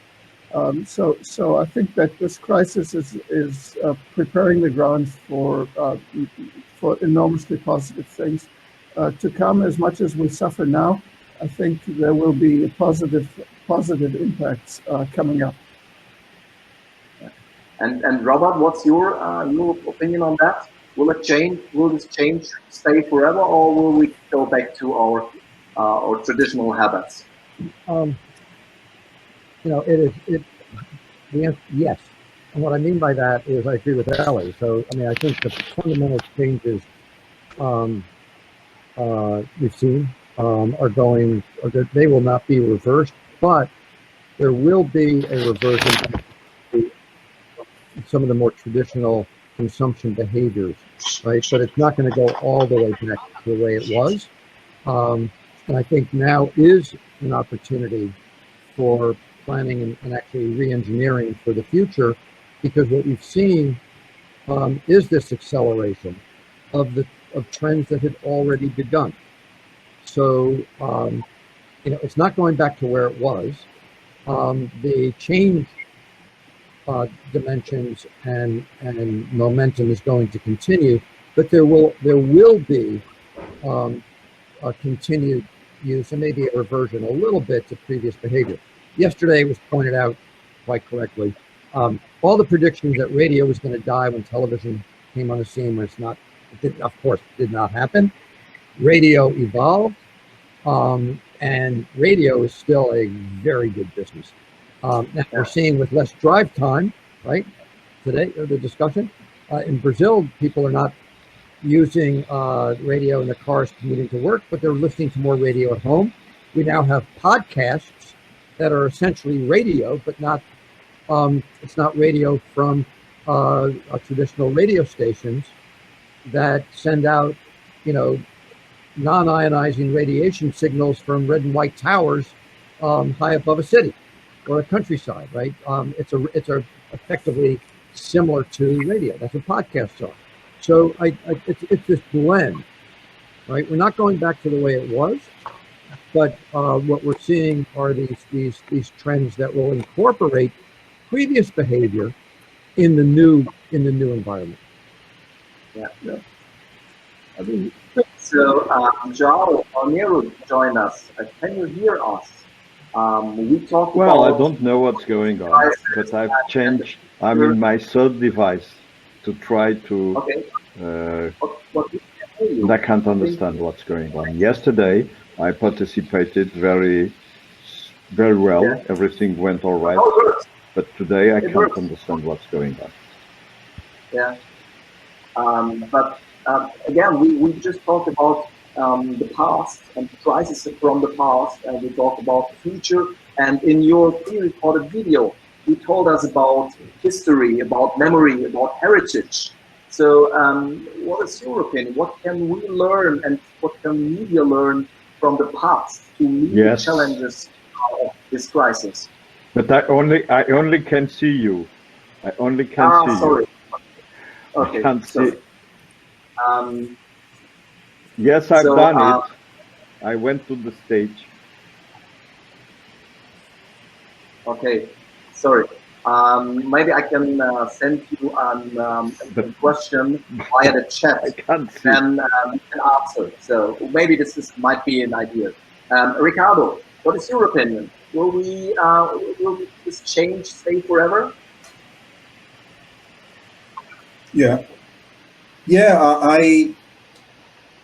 S5: So I think that this crisis is preparing the ground for enormously positive things to come. As much as we suffer now, I think there will be positive impacts coming up.
S2: And Robert, what's your opinion on that? Will it change? Will this change stay forever, or will we go back to our or traditional habits?
S3: Yes. And what I mean by that is I agree with Ellie. So, I mean, I think the fundamental changes we've seen they will not be reversed, but there will be a reversion to some of the more traditional consumption behaviors, right? But it's not going to go all the way back to the way it was. And I think now is an opportunity for planning and actually re-engineering for the future, because what we've seen is this acceleration of trends that had already begun. So it's not going back to where it was. The change dimensions and momentum is going to continue, but there will be a continued use and maybe a reversion a little bit to previous behavior. Yesterday was pointed out quite correctly. All the predictions that radio was going to die when television came on the scene, when of course, did not happen. Radio evolved, and radio is still a very good business. Now we're seeing with less drive time, right? Today, the discussion in Brazil, people are not using radio in the cars commuting to work, but they're listening to more radio at home. We now have podcasts that are essentially radio, but not it's not radio from traditional radio stations that send out, non-ionizing radiation signals from red and white towers high above a city or a countryside, right? It's effectively similar to radio. That's what podcasts are. So it's this blend, right? We're not going back to the way it was, but what we're seeing are these trends that will incorporate previous behavior in the new environment.
S2: Yeah. So, João Palmeiro joined us. Can you hear us? We talked
S9: Well,
S2: about...
S9: I don't know what's going on, but I've changed. I'm in my third device to try to...
S2: Okay.
S9: I can't understand what's going on. Yesterday, I participated very well. Yeah. Everything went all right. But today, I can't understand what's going on.
S2: Yeah. But again, we just talked about the past and crises from the past, and we talked about the future. And in your pre-recorded video, you told us about history, about memory, about heritage. So what is your opinion? What can we learn and what can media learn from the past to meet the challenges of this crisis?
S9: But I only can see you. I only can see
S2: sorry.
S9: you.
S2: Okay.
S9: I can't see. Yes, I've done it. I went to the stage.
S2: Okay, sorry. Maybe I can send you a question via the chat.
S9: I can't see.
S2: And you can answer. So maybe this might be an idea. Ricardo, what is your opinion? Will this change stay forever?
S8: Yeah.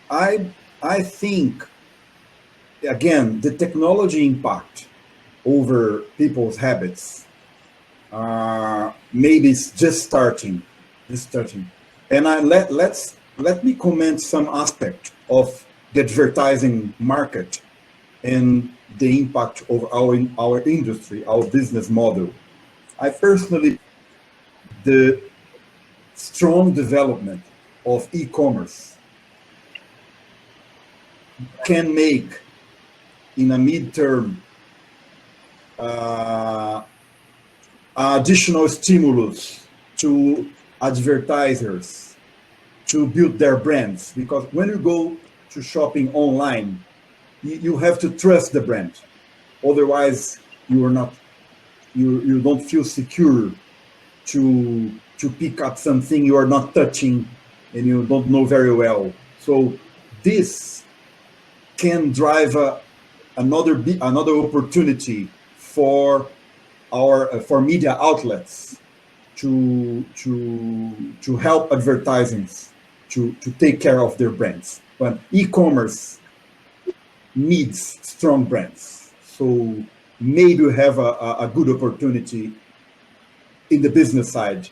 S8: I think, again, the technology impact over people's habits maybe it's just starting. And let me comment some aspect of the advertising market and the impact of our industry, our business model. I personally, the strong development of e-commerce can make, in a midterm, additional stimulus to advertisers to build their brands. Because when you go to shopping online, you have to trust the brand. Otherwise, you don't feel secure to pick up something you are not touching and you don't know very well. So this can drive another opportunity for media outlets to help advertisers to take care of their brands. But e-commerce needs strong brands. So maybe we have a good opportunity in the business side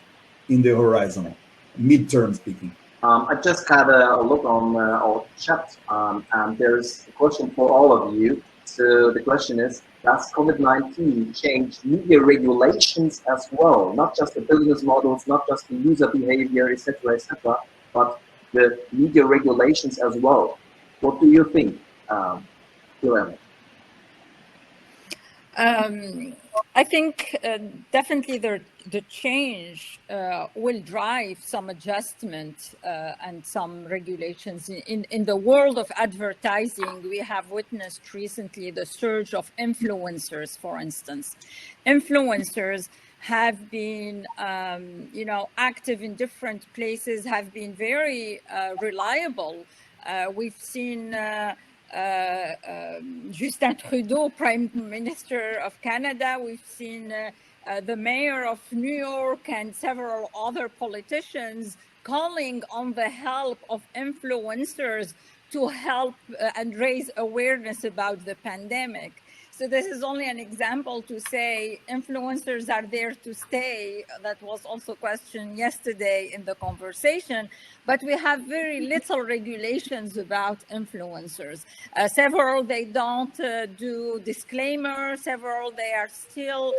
S8: in the horizon, midterm speaking.
S2: I just had a look on our chat, and there's a question for all of you. So the question is, does COVID-19 change media regulations as well? Not just the business models, not just the user behavior, etc., but the media regulations as well. What do you think, Uwe?
S4: I think definitely the change will drive some adjustment and some regulations. In the world of advertising, we have witnessed recently the surge of influencers, for instance. Influencers have been, active in different places, have been very reliable. We've seen Justin Trudeau, Prime Minister of Canada. We've seen the mayor of New York and several other politicians calling on the help of influencers to help and raise awareness about the pandemic. So this is only an example to say influencers are there to stay. That was also questioned yesterday in the conversation, but we have very little regulations about influencers. Several, they don't do disclaimers. Several, they are still,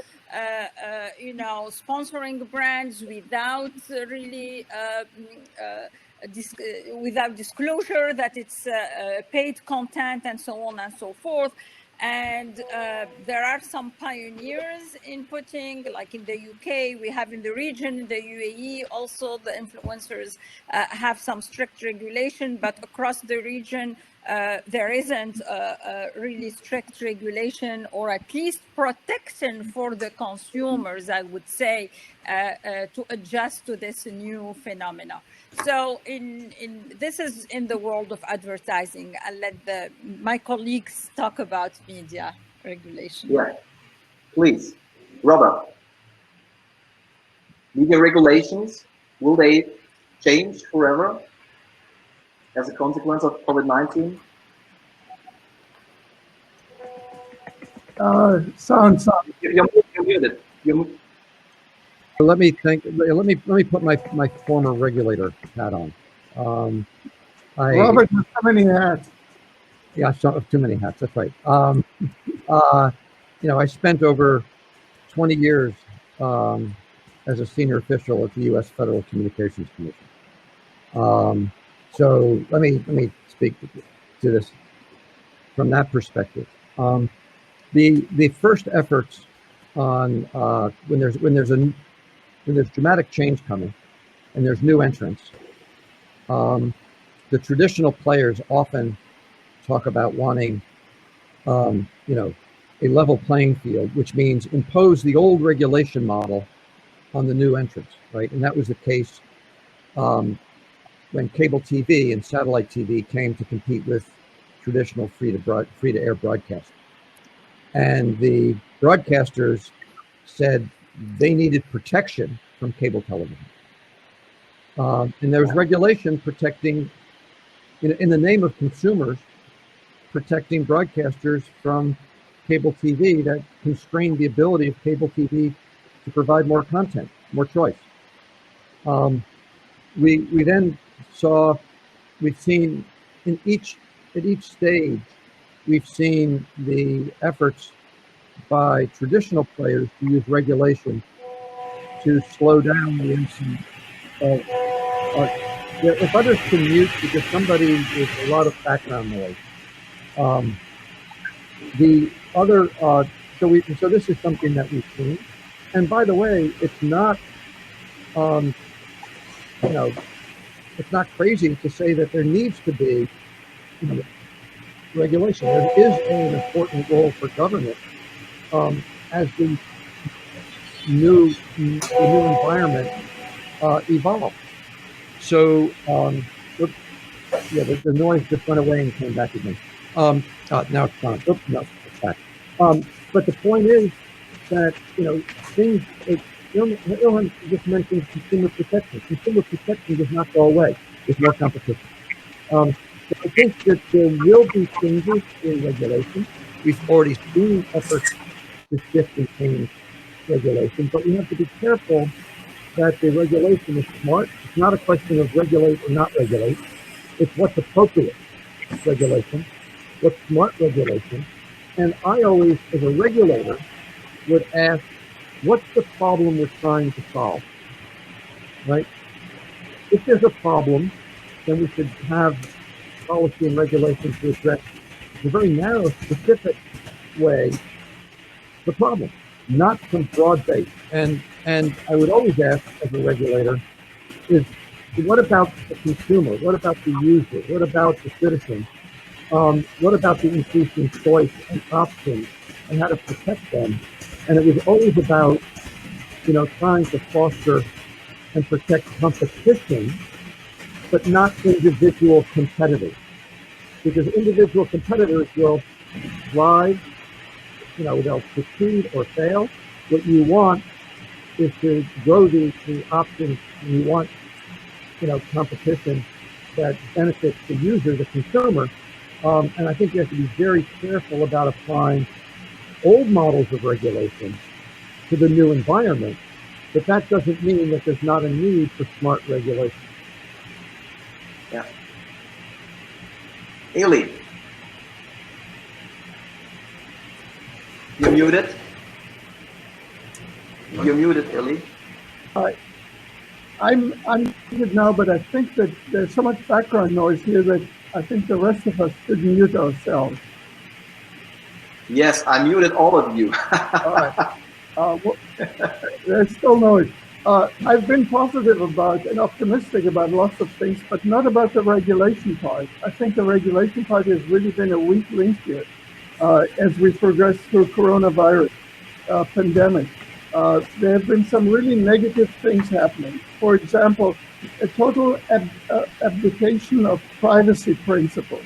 S4: sponsoring brands without really without disclosure that it's paid content and so on and so forth. And there are some pioneers in putting, like in the UK, we have in the region, in the UAE, also the influencers have some strict regulation, but across the region, there isn't a really strict regulation, or at least protection for the consumers, I would say, to adjust to this new phenomena. So this is in the world of advertising. I'll let my colleagues talk about media regulation.
S2: Yeah, please. Robert, media regulations, will they change forever as a consequence of COVID-19?
S5: Sounds.
S2: You're muted.
S3: Let me think. Let me put my former regulator hat on.
S5: Robert has so many hats.
S3: Yeah, too many hats. That's right. I spent over 20 years as a senior official at the U.S. Federal Communications Commission. So let me speak to this from that perspective. The first efforts on when there's dramatic change coming and there's new entrants, the traditional players often talk about wanting, a level playing field, which means impose the old regulation model on the new entrants, right? And that was the case when cable TV and satellite TV came to compete with traditional free-to-air broadcast. And the broadcasters said they needed protection from cable television. And there's regulation protecting, in the name of consumers, protecting broadcasters from cable TV that constrain the ability of cable TV to provide more content, more choice. We then we've seen at each stage, we've seen the efforts by traditional players to use regulation to slow down the incidence of, if others can mute because somebody with a lot of background noise. The other, so this is something that we've seen. And by the way, it's not, it's not crazy to say that there needs to be regulation. There is an important role for government as the new environment evolves. So, the noise just went away and came back again. Now it's gone. Oops, no, it's back. But the point is that things. Ilhan just mentioned consumer protection. Consumer protection does not go away. There's more competition. So I think that there will be changes in regulation. We've already seen efforts to shift and change regulation, but we have to be careful that the regulation is smart. It's not a question of regulate or not regulate. It's what's appropriate regulation, what's smart regulation. And I always, as a regulator, would ask, what's the problem we're trying to solve, right? If there's a problem, then we should have policy and regulation to address in a very narrow, specific way the problem, not some broad base. And I would always ask, as a regulator, is what about the consumer? What about the user? What about the citizen? What about the increasing choice and options and how to protect them? And it was always about, trying to foster and protect competition, but not individual competitors. Because individual competitors will thrive, they'll succeed or fail. What you want is to grow the options, and you want, competition that benefits the user, the consumer. And I think you have to be very careful about applying old models of regulation to the new environment, but that doesn't mean that there's not a need for smart regulation.
S2: Yeah. Eli, you're muted. You're muted, Eli.
S5: I'm muted now, but I think that there's so much background noise here that I think the rest of us should mute ourselves.
S2: Yes, I muted all of you.
S5: All right. Well, there's still noise. I've been positive about and optimistic about lots of things, but not about the regulation part. I think the regulation part has really been a weak link here as we progress through coronavirus pandemic. There have been some really negative things happening. For example, a total abdication of privacy principles.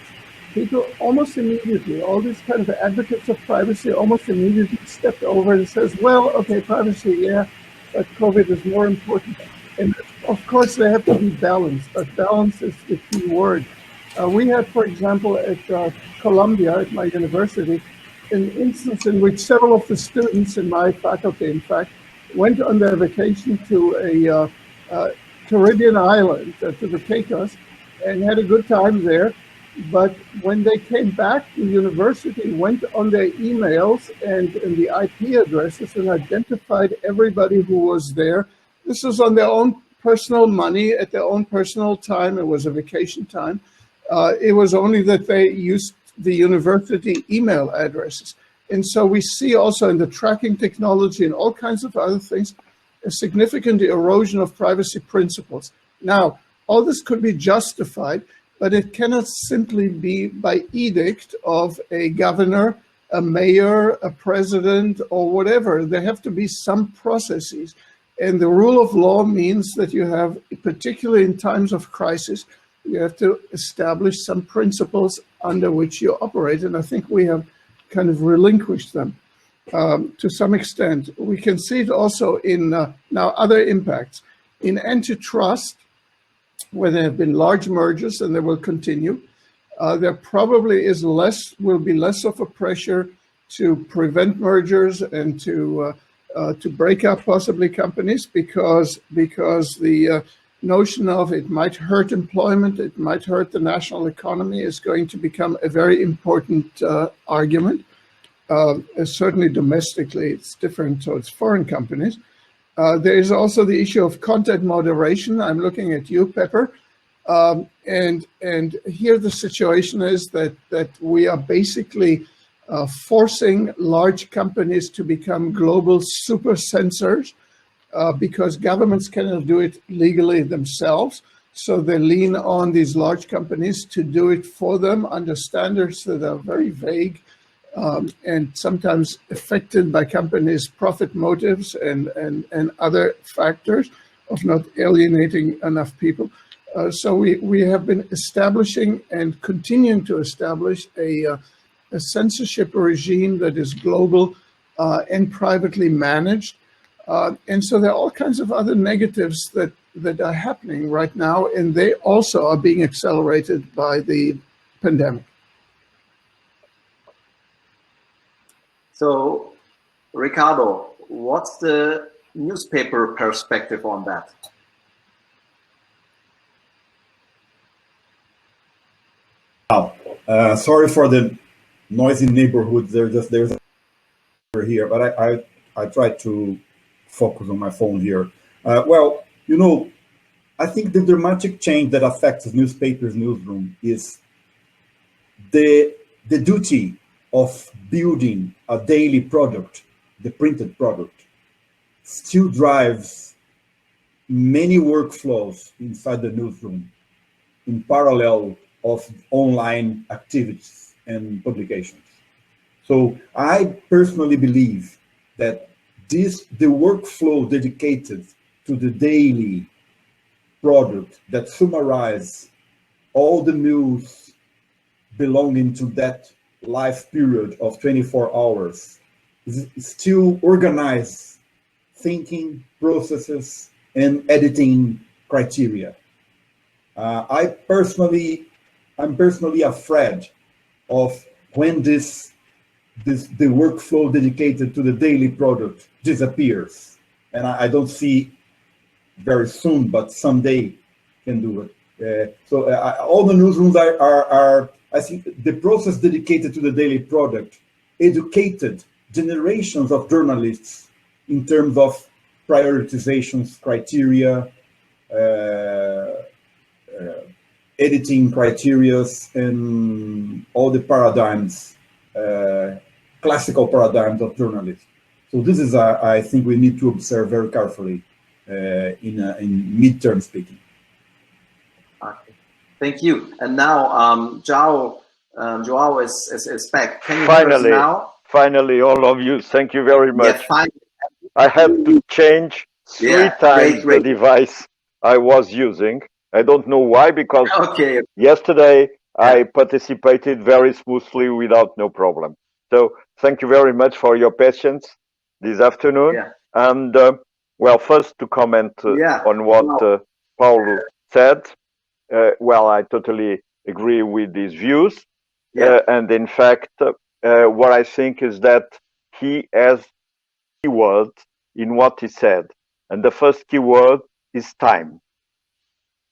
S5: People almost immediately, all these kind of advocates of privacy almost immediately stepped over and says, well, okay, privacy, yeah, but COVID is more important. And of course, they have to be balanced, but balance is the key word. We had, for example, at Columbia, at my university, an instance in which several of the students in my faculty, in fact, went on their vacation to a Caribbean island, to the Caicos, and had a good time there. But when they came back, the university went on their emails and the IP addresses and identified everybody who was there. This was on their own personal money, at their own personal time. It was a vacation time. It was only that they used the university email addresses. And so we see also in the tracking technology and all kinds of other things, a significant erosion of privacy principles. Now, all this could be justified, but it cannot simply be by edict of a governor, a mayor, a president, or whatever. There have to be some processes. And the rule of law means that you have, particularly in times of crisis, you have to establish some principles under which you operate. And I think we have kind of relinquished them to some extent. We can see it also in now other impacts. In antitrust, where there have been large mergers and they will continue, there probably will be less of a pressure to prevent mergers and to break up possibly companies because the notion of it might hurt employment, it might hurt the national economy is going to become a very important argument. Certainly domestically, it's different towards foreign companies. There is also the issue of content moderation. I'm looking at you, Pepper. And here the situation is that we are basically forcing large companies to become global super censors because governments cannot do it legally themselves. So they lean on these large companies to do it for them under standards that are very vague and sometimes affected by companies' profit motives and other factors of not alienating enough people. So we have been establishing and continuing to establish a censorship regime that is global and privately managed. And so there are all kinds of other negatives that are happening right now, and they also are being accelerated by the pandemic.
S2: So, Ricardo, what's the newspaper perspective on that?
S8: Sorry for the noisy neighborhood. There's here, but I try to focus on my phone here. Well, you know, I think the dramatic change that affects newspapers' newsroom is the duty of building a daily product, the printed product, still drives many workflows inside the newsroom in parallel of online activities and publications. So I personally believe that the workflow dedicated to the daily product that summarize all the news belonging to that life period of 24 hours is still organized thinking processes and editing criteria. I'm personally afraid of when the workflow dedicated to the daily product disappears, and I don't see very soon, but someday can do it. All the newsrooms are I think the process dedicated to the daily product educated generations of journalists in terms of prioritizations, criteria, editing criterias, and all the paradigms, classical paradigms of journalism. So this is, I think we need to observe very carefully in midterm speaking.
S2: Okay. Thank you. And now, Joao is back. Can you
S10: finally,
S2: hear us now?
S10: Finally, all of you, thank you very much.
S2: Yeah, finally.
S10: I had to change three times the device I was using. I don't know why, because yesterday I participated very smoothly without no problem. So thank you very much for your patience this afternoon.
S2: Yeah.
S10: And well, first to comment on what Paulo said. Well, I totally agree with his views. And in fact, what I think is that he has keywords in what he said. And the first keyword is time.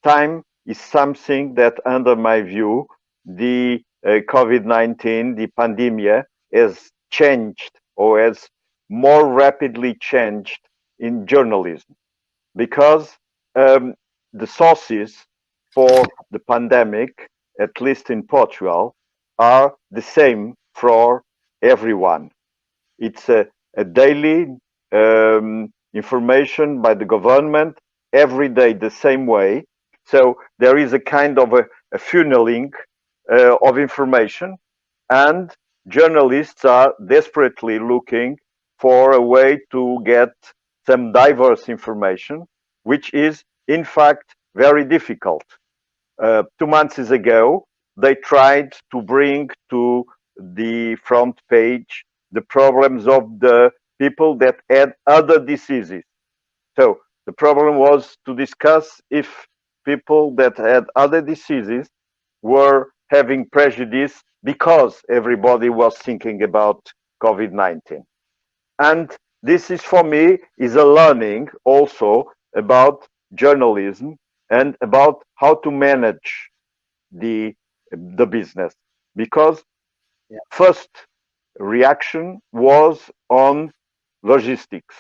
S10: Time is something that, under my view, the COVID-19, the pandemic, has changed or has more rapidly changed in journalism, because the sources for the pandemic, at least in Portugal, are the same for everyone. It's a daily information by the government, every day the same way. So there is a kind of a funneling of information, and journalists are desperately looking for a way to get some diverse information, which is in fact very difficult. 2 months ago, they tried to bring to the front page the problems of the people that had other diseases. So the problem was to discuss if people that had other diseases were having prejudice because everybody was thinking about COVID-19. And this is, for me, is a learning also about journalism and about how to manage the business. Because first reaction was on logistics.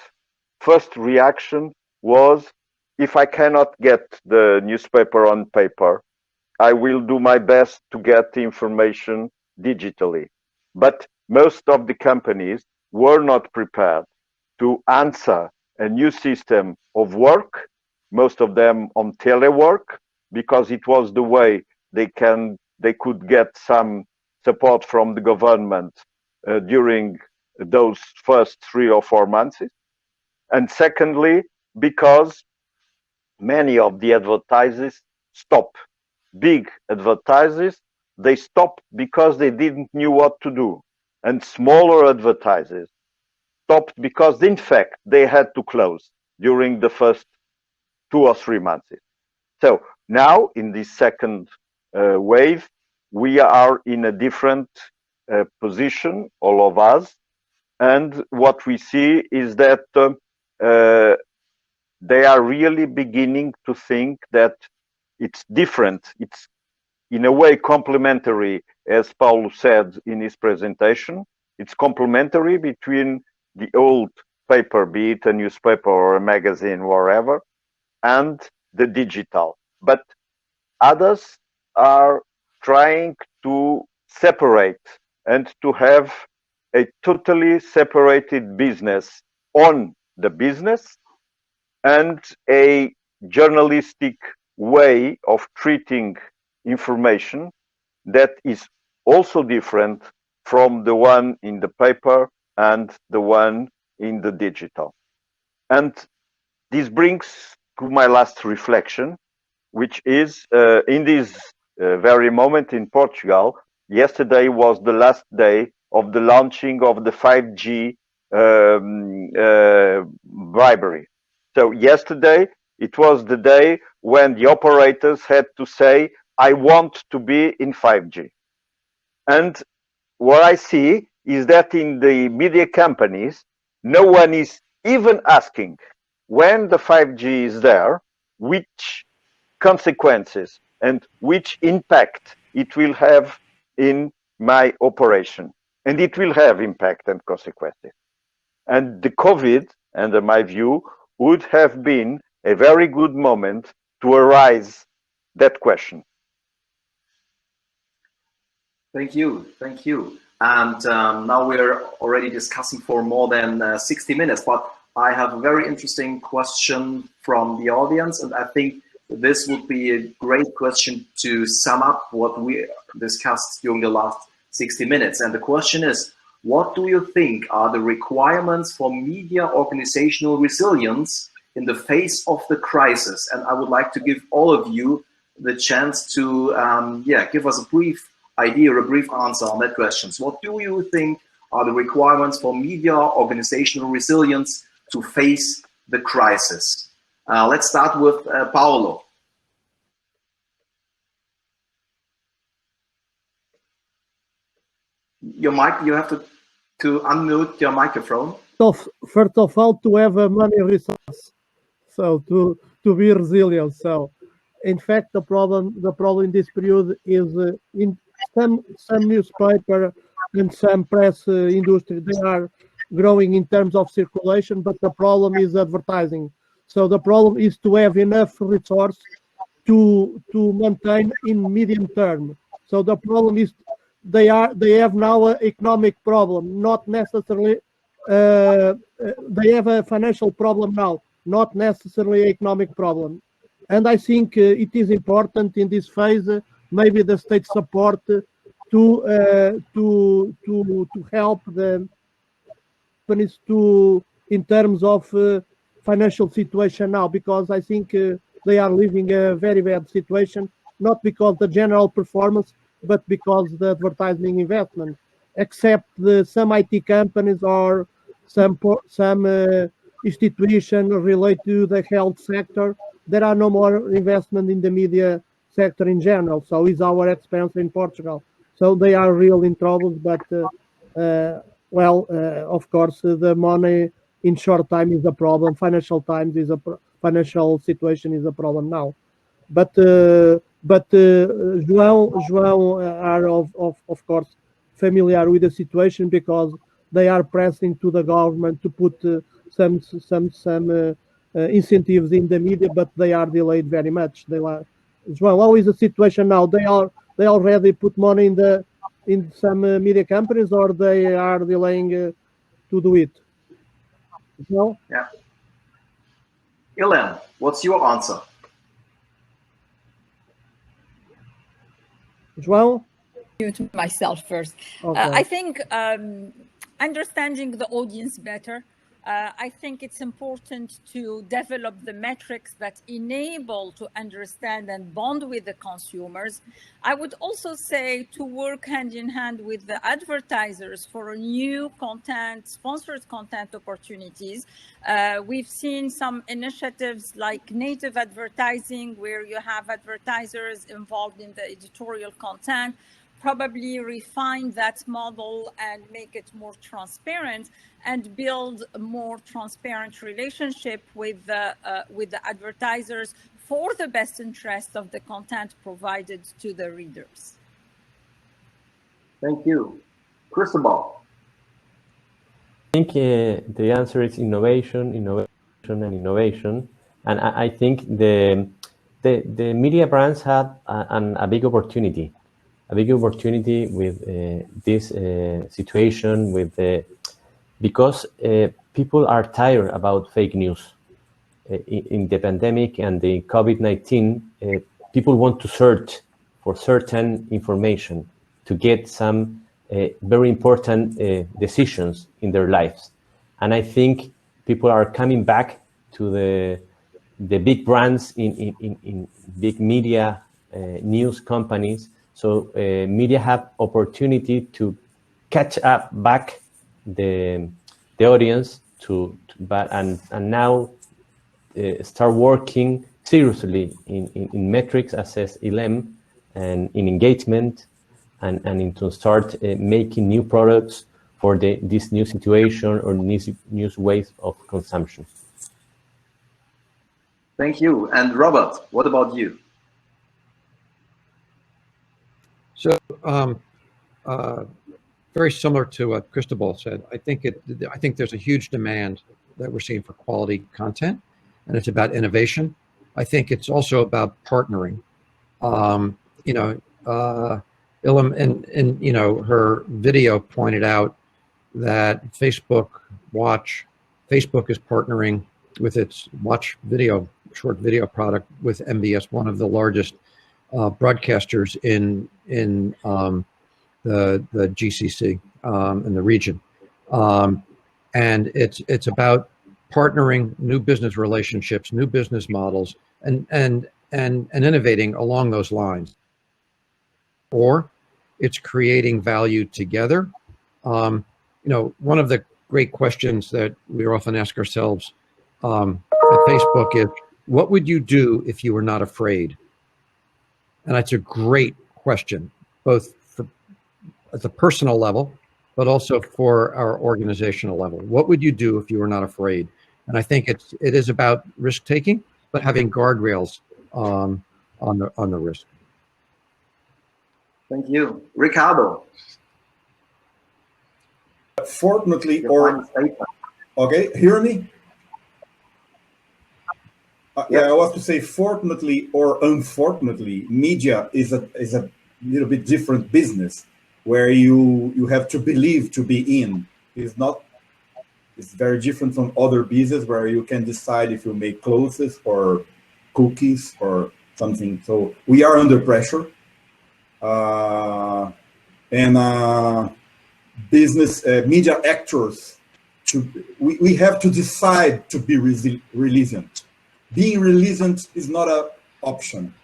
S10: First reaction was, if I cannot get the newspaper on paper, I will do my best to get the information digitally. But most of the companies were not prepared to answer a new system of work, most of them on telework, because it was the way they could get some support from the government during those first 3 or 4 months. And secondly, because many of the advertisers stopped. Big advertisers, they stopped because they didn't know what to do. And smaller advertisers stopped because, in fact, they had to close during the first 2 or 3 months. So now, in this second wave, we are in a different position, all of us. And what we see is that they are really beginning to think that it's different. It's in a way complementary, as Paulo said in his presentation. It's complementary between the old paper, be it a newspaper or a magazine, wherever, and the digital. But others are trying to separate and to have a totally separated business on the business and a journalistic way of treating information that is also different from the one in the paper and the one in the digital. And this brings to my last reflection, which is in this very moment in Portugal, yesterday was the last day of the launching of the 5G bribery. So yesterday, it was the day when the operators had to say, I want to be in 5G. And what I see is that in the media companies, no one is even asking when the 5G is there, which consequences and which impact it will have in my operation. And it will have impact and consequences. And the COVID, under my view, would have been a very good moment to arise that question.
S2: Thank you. Thank you. And now we're already discussing for more than 60 minutes, but I have a very interesting question from the audience, and I think this would be a great question to sum up what we discussed during the last 60 minutes. And the question is, what do you think are the requirements for media organizational resilience in the face of the crisis? And I would like to give all of you the chance to give us a brief idea or a brief answer on that question. So what do you think are the requirements for media organizational resilience to face the crisis? Let's start with Paolo. Your mic, you have to unmute your microphone.
S6: So first of all, to have a money resource, so to be resilient. So, in fact, the problem in this period is in some newspaper and some press industry, they are growing in terms of circulation, but the problem is advertising. So the problem is to have enough resource to maintain in medium term. So the problem is they have now an economic problem, not necessarily they have a financial problem now, not necessarily an economic problem. And I think it is important in this phase, maybe the state support to help the companies in terms of financial situation now, because I think they are living a very bad situation, not because the general performance, but because the advertising investment. Except some IT companies or some institution related to the health sector, there are no more investment in the media sector in general. So is our experience in Portugal. So they are real in trouble, but of course, the money in short time is a problem. Financial situation is a problem now. But João are of course familiar with the situation because they are pressing to the government to put some incentives in the media, but they are delayed very much. João, how is the situation now? They already put money in some media companies, or they are delaying to do it? No?
S2: Yeah. Ilan, what's your answer?
S6: João?
S4: To myself first.
S6: Okay.
S4: I think understanding the audience better, I think it's important to develop the metrics that enable to understand and bond with the consumers. I would also say to work hand in hand with the advertisers for new content, sponsored content opportunities. We've seen some initiatives like native advertising, where you have advertisers involved in the editorial content, probably refine that model and make it more transparent and build a more transparent relationship with the advertisers for the best interest of the content provided to the readers.
S2: Thank you. Cristobal.
S7: I think the answer is innovation, innovation, and innovation. And I think the media brands have a big opportunity with this situation, because people are tired about fake news. In the pandemic and the COVID-19, people want to search for certain information to get some very important decisions in their lives. And I think people are coming back to the big brands in big media news companies. So media have opportunity to catch up back the audience and now start working seriously in metrics, assess ILM, and in engagement, and to start making new products for this new situation or new ways of consumption.
S2: Thank you. And Robert, what about you?
S3: So, very similar to what Cristobal said. I think there's a huge demand that we're seeing for quality content, and it's about innovation. I think it's also about partnering. Ilham in her video pointed out that Facebook is partnering with its short video product with MBS, one of the largest broadcasters in the GCC in the region, and it's about partnering, new business relationships, new business models, and innovating along those lines. Or it's creating value together. One of the great questions that we often ask ourselves at Facebook is, what would you do if you were not afraid? And that's a great question, both at the personal level, but also for our organizational level. What would you do if you were not afraid? And I think it is about risk taking, but having guardrails on the risk.
S2: Thank you. Ricardo.
S8: Fortunately, okay, hear me? Yeah, I was to say, fortunately or unfortunately, media is a little bit different business, where you have to believe to be in. It's very different from other business where you can decide if you make clothes or cookies or something. So we are under pressure, and business media actors we have to decide to be resilient. Being resilient is not an option.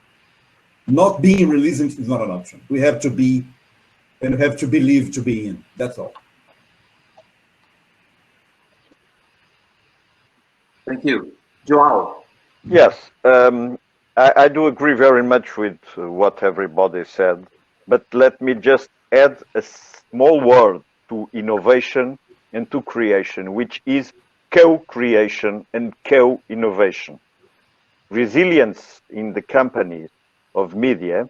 S8: Not being resilient is not an option. We have to be and have to believe to be in. That's all.
S2: Thank you. Joao.
S10: Yes, I do agree very much with what everybody said, but let me just add a small word to innovation and to creation, which is co-creation and co-innovation. Resilience in the companies of media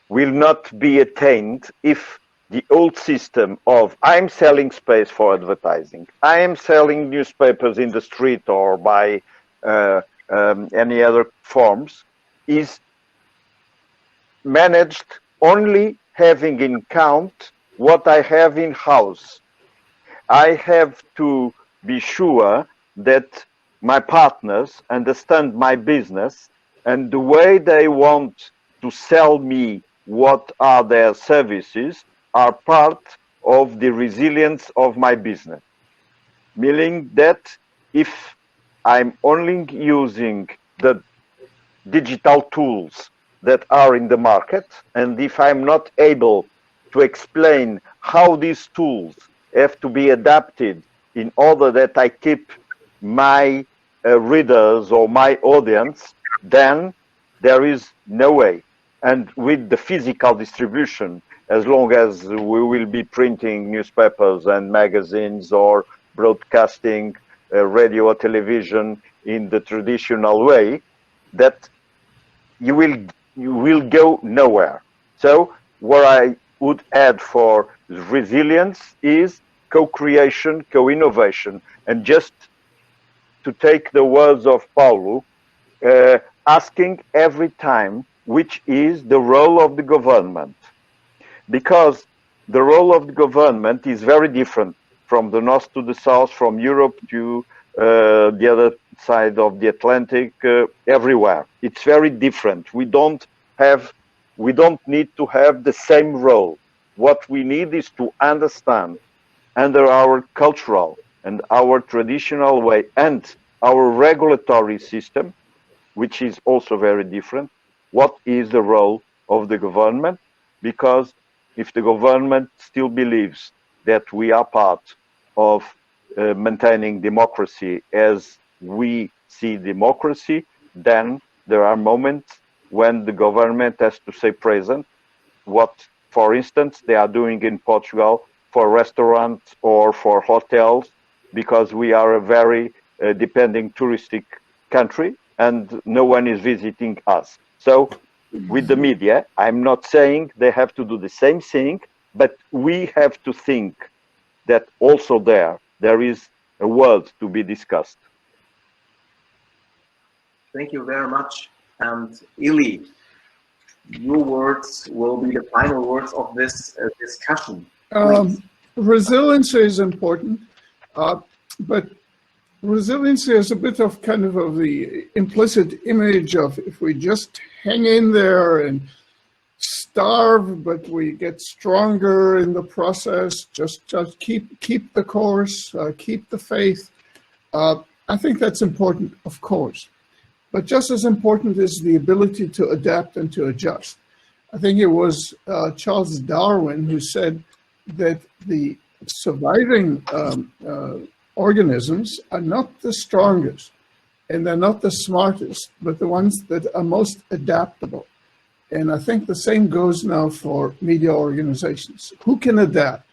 S10: will not be attained if the old system of I'm selling space for advertising, I am selling newspapers in the street or by any other forms is managed only having in count what I have in house. I have to be sure that my partners understand my business and the way they want to sell me what are their services are part of the resilience of my business. Meaning that if I'm only using the digital tools that are in the market, and if I'm not able to explain how these tools have to be adapted in order that I keep my readers or my audience, then there is no way. and with the physical distribution, as long as we will be printing newspapers and magazines or broadcasting radio or television in the traditional way, that you will go nowhere. So what I would add for resilience is co-creation, co-innovation, and just to take the words of Paulo, asking every time which is the role of the government, because the role of the government is very different from the north to the south, from Europe to the other side of the Atlantic, everywhere. It's very different. We don't need to have the same role. What we need is to understand, under our cultural and our traditional way and our regulatory system, which is also very different, what is the role of the government? Because if the government still believes that we are part of maintaining democracy as we see democracy, then there are moments when the government has to say present, what, for instance, they are doing in Portugal for restaurants or for hotels, because we are a very depending touristic country and no one is visiting us. So with the media, I'm not saying they have to do the same thing, but we have to think that also there is a world to be discussed.
S2: Thank you very much. And Ili, your words will be the final words of this discussion.
S5: Resilience is important, but resilience is a bit of kind of the implicit image of if we just hang in there and starve, but we get stronger in the process, just keep the course, keep the faith. I think that's important, of course. But just as important is the ability to adapt and to adjust. I think it was Charles Darwin who said that the surviving organisms are not the strongest and they're not the smartest, but the ones that are most adaptable. And I think the same goes now for media organizations. Who can adapt?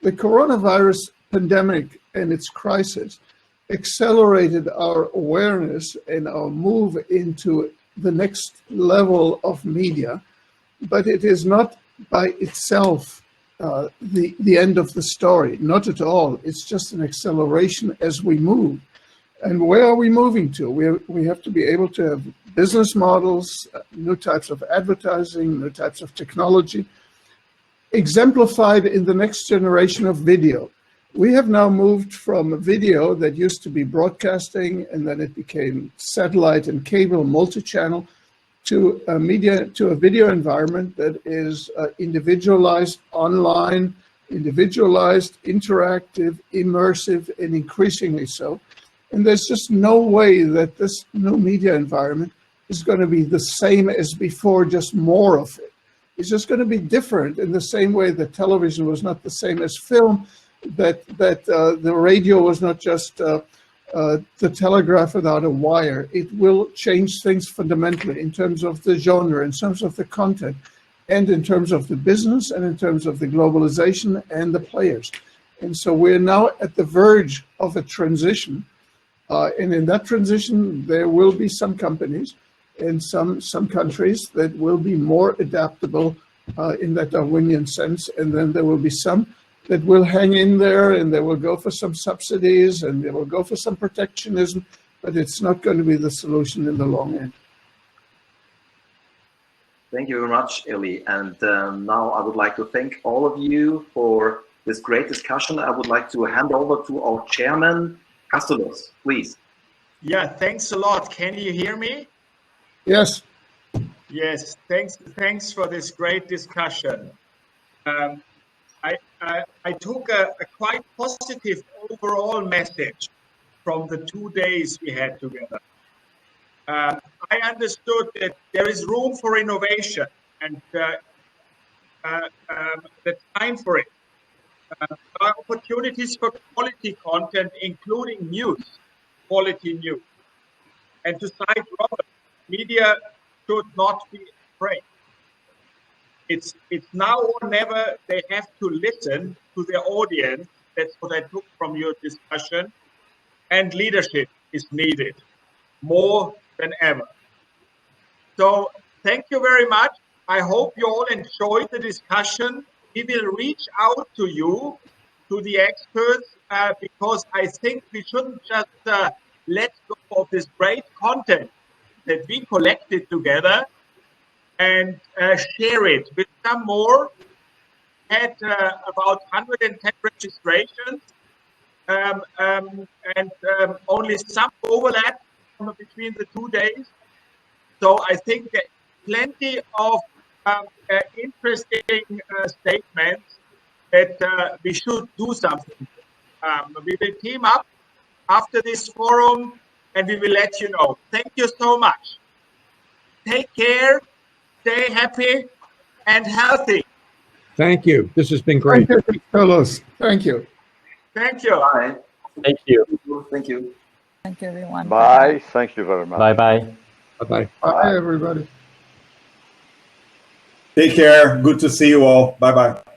S5: The coronavirus pandemic and its crisis accelerated our awareness and our move into the next level of media, but it is not by itself the end of the story, not at all. It's just an acceleration as we move. And where are we moving to? We have to be able to have business models, new types of advertising, new types of technology, exemplified in the next generation of video. We have now moved from a video that used to be broadcasting and then it became satellite and cable multi-channel to a video environment that is individualized, online, individualized, interactive, immersive, and increasingly so. And there's just no way that this new media environment is going to be the same as before, just more of it. It's just going to be different in the same way that television was not the same as film, that the radio was not just the telegraph without a wire. It will change things fundamentally in terms of the genre, in terms of the content, and in terms of the business, and in terms of the globalization and the players. And so we're now at the verge of a transition. And in that transition, there will be some companies and some countries that will be more adaptable in that Darwinian sense. And then there will be some that will hang in there and they will go for some subsidies and they will go for some protectionism, but it's not going to be the solution in the long end.
S2: Thank you very much, Ili. And now I would like to thank all of you for this great discussion. I would like to hand over to our chairman, Castelos, please.
S1: Yeah, thanks a lot. Can you hear me?
S5: Yes.
S1: Yes, thanks for this great discussion. I took a quite positive overall message from the 2 days we had together. I understood that there is room for innovation and the time for it. Opportunities for quality content, including news, quality news. And to cite Robert, media should not be afraid. it's now or never. They have to listen to their audience. That's what I took from your discussion. And leadership is needed more than ever. So thank you very much. I hope you all enjoyed the discussion. We will reach out to you, to the experts, because I think we shouldn't just let go of this great content that we collected together and share it with some more. Had about 110 registrations and only some overlap between the 2 days. So I think plenty of interesting statements that we should do something. We will team up after this forum and we will let you know. Thank you so much. Take care, stay happy and healthy.
S3: Thank you. This has been great.
S5: Thank you, Carlos. Thank you.
S1: Thank you.
S2: Bye.
S7: Thank you.
S2: Thank you.
S4: Thank you, everyone.
S10: Bye. Thank you very much.
S7: Bye-bye.
S3: Bye-bye.
S5: Bye, everybody.
S8: Take care. Good to see you all. Bye-bye.